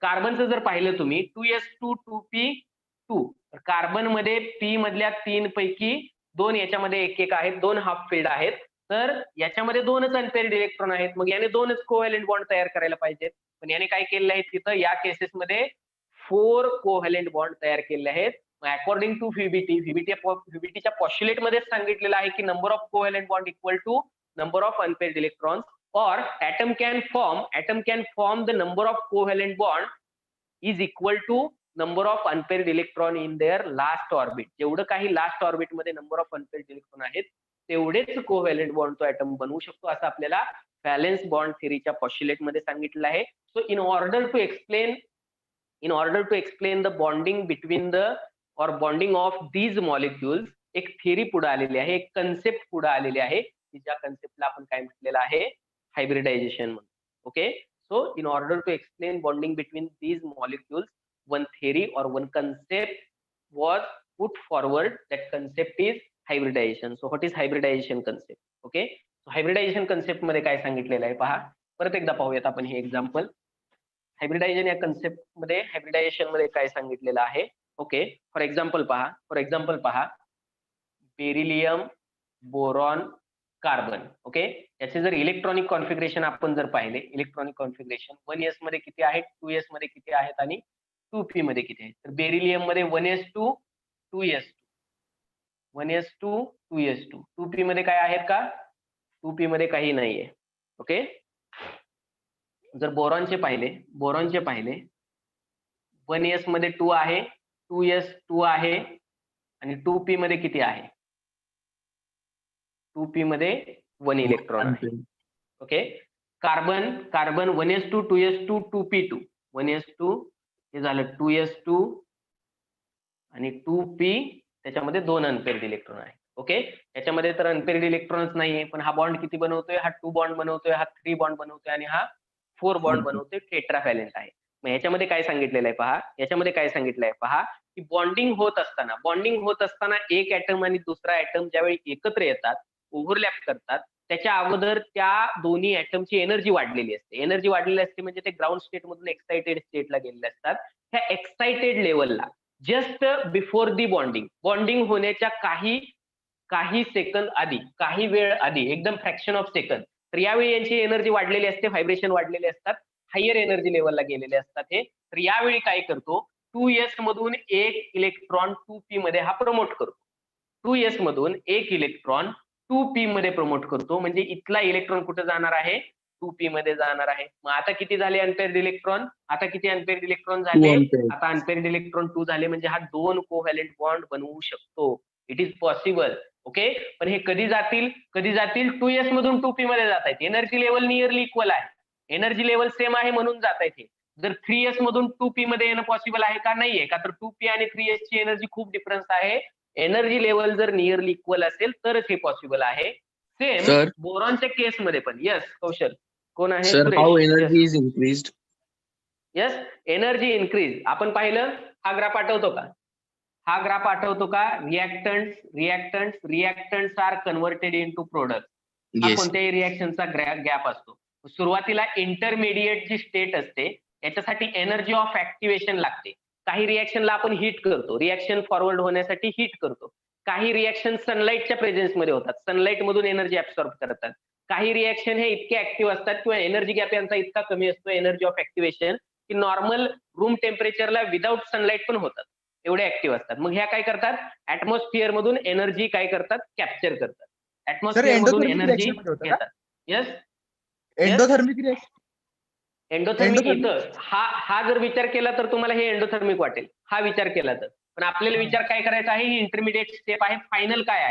कार्बनचं जर पाहिलं तुम्ही 2s2 2p2, कार्बन मध्ये p मधल्या 3 पैकी 2 याच्यामध्ये 1 आहेत, 2 हाफ फिल्ड आहेत, तर याच्यामध्ये 2च अनपेअर्ड इलेक्ट्रॉन आहेत. मग याने 2च कोव्हॅलेंट बॉन्ड तयार करायला पाहिजेत. पण याने काय केलेलं आहे तिथं, या केसेसमध्ये 4 कोव्हॅलेंट बॉन्ड तयार केलेले आहेत. अकॉर्डिंग टू व्हीबीटीच्या पॉस्ट्युलेट मध्ये सांगितलेलं आहे की number of covalent bond equal to number of unpaired electrons, और atom can form the number of covalent bond is equal to number of unpaired electron in their last orbit. जेवढं काही last orbit मध्ये number of unpaired electron आहेत तेवढेच covalent bond तो atom बनवू शकतो, असं आपल्याला व्हॅलेन्स बॉन्ड थिअरीच्या पॉस्ट्युलेट मध्ये सांगितलं आहे. So in order to explain the bonding between the और बॉन्डिंग ऑफ दीज मॉलिक्युल्स एक थिअरी पुढे आलेली आहे, एक कन्सेप्ट पुढे आलेली आहे, ज्या कन्सेप्टला आपण काय म्हटलेलं आहे, हायब्रिडायझेशन म्हणून. Okay, so in order to explain bonding between these molecules one theory or one concept was put forward. That concept is hybridization. So what is hybridization concept? Okay, so hybridization concept मध्ये काय सांगितलेलं आहे पहा, परत एकदा पाहूयात आपण हे एक्झाम्पल. हायब्रिडायझेशन या कन्सेप्ट मध्ये हायब्रिडायझेशन मध्ये काय सांगितलेलं आहे. ओके, फॉर एक्झाम्पल पहा बेरिलियम, बोरॉन, कार्बन. ओके, याचे जर इलेक्ट्रॉनिक कॉन्फिगरेशन आपण जर पाहिले, इलेक्ट्रॉनिक कॉन्फिगरेशन 1s मध्ये किती आहेत, 2s मध्ये किती आहेत आणि 2p मध्ये किती आहेत. तर बेरिलियम मध्ये 1s2 2s2, 1s2 2s2. 2p मध्ये काय आहेत का, 2p मध्ये काही नाहीये. ओके, जर बोरॉनचे पाहिले 1s मध्ये 2 आहे, 2s 2 आहे आणि 2p मध्ये किती आहे, 2p मध्ये 1 इलेक्ट्रॉन आहे. Okay, carbon 1s2 2s2 2p2, 1s2 हे झालं 2s2 आणि 2p, त्याच्यामध्ये 2 अनपेअर्ड इलेक्ट्रॉन आहे. ओके, याच्यामध्ये तर अनपेअर्ड इलेक्ट्रॉनच नाहीये, पण हा बॉन्ड किती बनवतोय, हा 2 बॉन्ड बनवतोय, हा 3 बॉन्ड बनवतोय आणि हा 4 बॉन्ड बनवतोय, टेट्राव्हॅलेंट आहे. मग याच्यामध्ये काय सांगितलेलं आहे पहा, की बॉन्डिंग होत असताना एक ऍटम आणि दुसरा ऍटम ज्यावेळी एकत्र येतात, ओव्हरलॅप करतात, त्याच्या अगोदर त्या दोन्ही ऍटमची एनर्जी वाढलेली असते. म्हणजे ते ग्राउंड स्टेट मधून एक्साइटेड स्टेटला गेलेले असतात. ह्या एक्साइटेड लेवलला जस्ट बिफोर दी बॉन्डिंग होण्याच्या काही सेकंद आधी, काही वेळ आधी, एकदम फ्रॅक्शन ऑफ सेकंद, तर यावेळी यांची एनर्जी वाढलेली असते, व्हायब्रेशन वाढलेले असतात, हायर एनर्जी लेवलला गेलेले असतात हे. तर यावेळी काय करतो, 2s मधून एक इलेक्ट्रॉन 2p मध्ये हा प्रमोट करतो. 2s मधून एक इलेक्ट्रॉन 2p मध्ये प्रमोट करतो, म्हणजे इथला इलेक्ट्रॉन कुठे जाणार आहे, 2p मध्ये जाणार आहे. मग आता किती झाले अनपेअर्ड इलेक्ट्रॉन, आता अनपेअर्ड इलेक्ट्रॉन 2 झाले, म्हणजे हा 2 कोव्हॅलेंट बॉन्ड बनवू शकतो. It is possible. ओके, पण हे कधी जातील 2s मधून 2p मध्ये जात आहेत. एनर्जी लेवल नियरली इक्वल आहे, एनर्जी लेवल सेम आहे म्हणून जात आहेत हे. जर 3s मधून 2p मध्ये येणं पॉसिबल आहे का, नाहीये का, तर 2p आणि 3s ची एनर्जी खूप डिफरन्स आहे. एनर्जी लेवल जर नियरली इक्वल असेल तरच हे पॉसिबल आहे. सेम बोरॉनच्या केस मध्ये पण. यस कौशल, कोण आहे? Sir, how energy is increased? Yes, energy increase. आपण पाहिलं, हा ग्राफ आठवतो का, reactants are converted into product. हा कोणत्याही रिएक्शनचा गॅप असतो. सुरुवातीला इंटरमिडिएट जी स्टेट असते याच्यासाठी एनर्जी ऑफ ऍक्टिव्हेशन लागते. काही रिएक्शनला आपण हीट करतो, रिएक्शन फॉरवर्ड होण्यासाठी हीट करतो. काही रिएक्शन सनलाईटच्या प्रेझेन्स मध्ये होतात, सनलाईट मधून एनर्जी ऍब्सॉर्ब करतात. काही रिएक्शन हे इतके ऍक्टिव्ह असतात किंवा एनर्जी गॅप यांचा इतका कमी असतो, एनर्जी ऑफ ऍक्टिव्हेशन, की नॉर्मल रूम टेम्परेचरला विदाउट सनलाईट पण होतात, एवढे ऍक्टिव्ह असतात. मग ह्या काय करतात, ऍटमॉस्फिअर मधून एनर्जी काय करतात, कॅप्चर करतात. ऍटमॉस्फिअर मधून एनर्जी घेतात. यस, एंडोथर्मिक इथं हा जर विचार केला तर तुम्हाला हे एंडोथर्मिक वाटेल, हा विचार केला तर. पण आपल्याला विचार काय करायचा आहे, ही इंटरमिडिएट स्टेप आहे. फायनल काय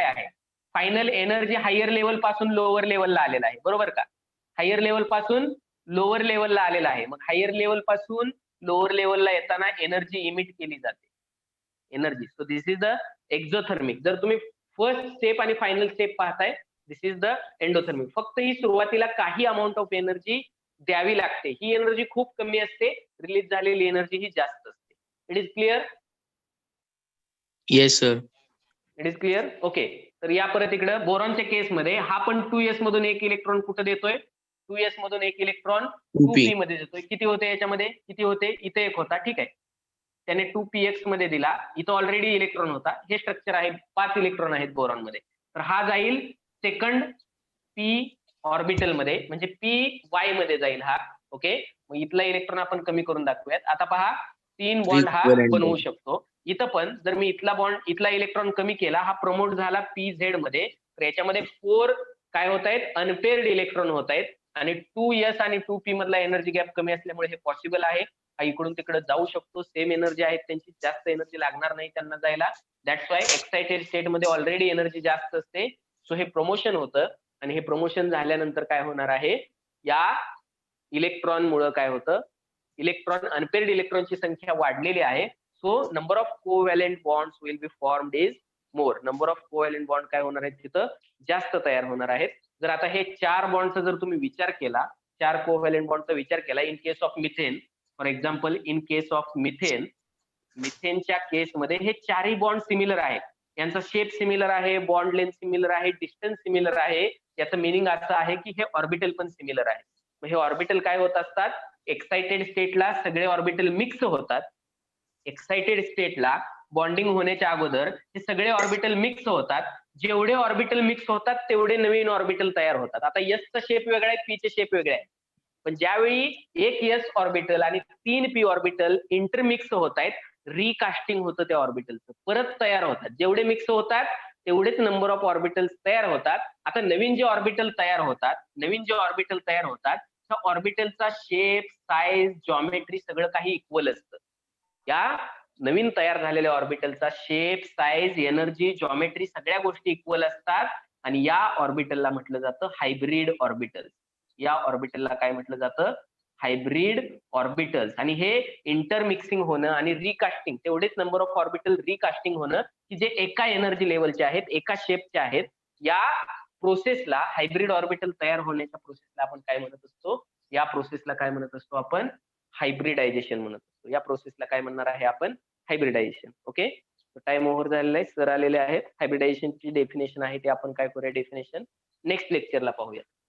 आहे, फायनल एनर्जी हायर लेवल पासून लोअर लेवलला आलेला आहे, बरोबर का. हायर लेवल पासून लोअर लेवलला आलेला आहे. मग हायर लेवल पासून लोअर लेवलला येताना एनर्जी इमिट केली जाते, energy. So this is the exothermic. जर तुम्ही फर्स्ट स्टेप आणि फायनल स्टेप पाहताय, दिस इज द एंडोथर्मिक. फक्त ही सुरुवातीला काही अमाऊंट ऑफ एनर्जी द्यावी लागते. ही एनर्जी खूप कमी असते, रिलीज झालेली एनर्जी ही जास्त असते. It is clear? Yes sir, it is clear. Okay, तर या परत इकडं बोरॉनच्या केसमध्ये हा पण 2s मधून एक इलेक्ट्रॉन कुठं देतोय, 2s मधून एक इलेक्ट्रॉन 2p मध्ये देतोय. किती होते याच्यामध्ये, इथे एक होता, ठीक आहे, त्याने 2px मध्ये दिला. इथं ऑलरेडी इलेक्ट्रॉन होता. हे स्ट्रक्चर आहे, 5 इलेक्ट्रॉन आहेत बोरॉन मध्ये. तर हा जाईल सेकंड p ऑर्बिटल मध्ये, म्हणजे py मध्ये जाईल हा. ओके, मग इथला इलेक्ट्रॉन आपण कमी करून दाखवूयात. आता पहा, 3 बॉन्ड हा बनवू शकतो. इथं पण जर मी इथला इलेक्ट्रॉन कमी केला, हा प्रमोट झाला pz मध्ये, तर याच्यामध्ये 4 काय होत आहेत, अनपेअर्ड इलेक्ट्रॉन होत आहेत. आणि 2s आणि 2p मधला एनर्जी गॅप कमी असल्यामुळे हे पॉसिबल आहे. हा इकडून तिकडे जाऊ शकतो. सेम एनर्जी आहेत त्यांची, जास्त एनर्जी लागणार नाही त्यांना जायला. दॅट्स वाय एक्साइटेड स्टेट मध्ये ऑलरेडी एनर्जी जास्त असते. सो हे प्रमोशन होतं आणि हे प्रमोशन झाल्यानंतर काय होणार आहे, या इलेक्ट्रॉन मुळे काय होतं, इलेक्ट्रॉन अनपेअर्ड इलेक्ट्रॉनची संख्या वाढलेली आहे. So number of covalent bonds will be formed is more. Number of covalent bond काय होणार आहेत तिथं, जास्त तयार होणार आहेत. जर आता हे 4 बॉन्डचा जर तुम्ही विचार केला, 4 कोव्हॅलेंट बॉन्डचा विचार केला in case of methane, for example in case of methane, मिथेनच्या केसमध्ये हे 4ही बॉन्ड सिमिलर आहेत. यांचा शेप सिमिलर आहे, बॉन्ड लेंथ सिमिलर आहे, डिस्टन्स सिमिलर आहे. याचं मिनिंग असं आहे की हे ऑर्बिटल पण सिमिलर आहे. मग हे ऑर्बिटल काय होत असतात, एक्साइटेड स्टेटला सगळे ऑर्बिटल मिक्स होतात. एक्साइटेड स्टेटला बॉन्डिंग होण्याच्या अगोदर हे सगळे ऑर्बिटल मिक्स होतात. जेवढे ऑर्बिटल मिक्स होतात तेवढे नवीन ऑर्बिटल तयार होतात. आता एसचा शेप वेगळा आहे, पीचे शेप वेगळे आहे. पण ज्यावेळी एक एस ऑर्बिटल आणि 3 पी ऑर्बिटल इंटरमिक्स होत आहेत, रिकास्टिंग होतं त्या ऑर्बिटलचं, परत तयार होतात. जेवढे मिक्स होतात तेवढेच नंबर ऑफ ऑर्बिटल्स तयार होतात. आता नवीन जे ऑर्बिटल तयार होतात, त्या ऑर्बिटलचा शेप, साईज, जॉमेट्री सगळं काही इक्वल असतं. या नवीन तयार झालेल्या ऑर्बिटलचा शेप, साईज, एनर्जी, जॉमेट्री सगळ्या गोष्टी इक्वल असतात आणि या ऑर्बिटलला म्हटलं जातं हायब्रिड ऑर्बिटल. या ऑर्बिटलला काय म्हटलं जातं, हायब्रिड ऑर्बिटल्स. आणि हे इंटरमिक्सिंग होणं आणि रिकास्टिंग, तेवढेच नंबर ऑफ ऑर्बिटल रिकास्टिंग होणं की जे एका एनर्जी लेवलचे आहेत, एका शेपचे आहेत, या प्रोसेसला, हायब्रिड ऑर्बिटल तयार होण्याच्या प्रोसेसला आपण काय म्हणत असतो, या प्रोसेसला काय म्हणत असतो आपण, हायब्रिडायझेशन म्हणत असतो. या प्रोसेसला काय म्हणणार आहे आपण, हायब्रिडायझेशन. ओके, टाइम ओव्हर झालेला आहे, सर आलेले आहेत. हायब्रिडायझेशनची डेफिनेशन आहे ते आपण काय करूया, डेफिनेशन नेक्स्ट लेक्चरला पाहूया.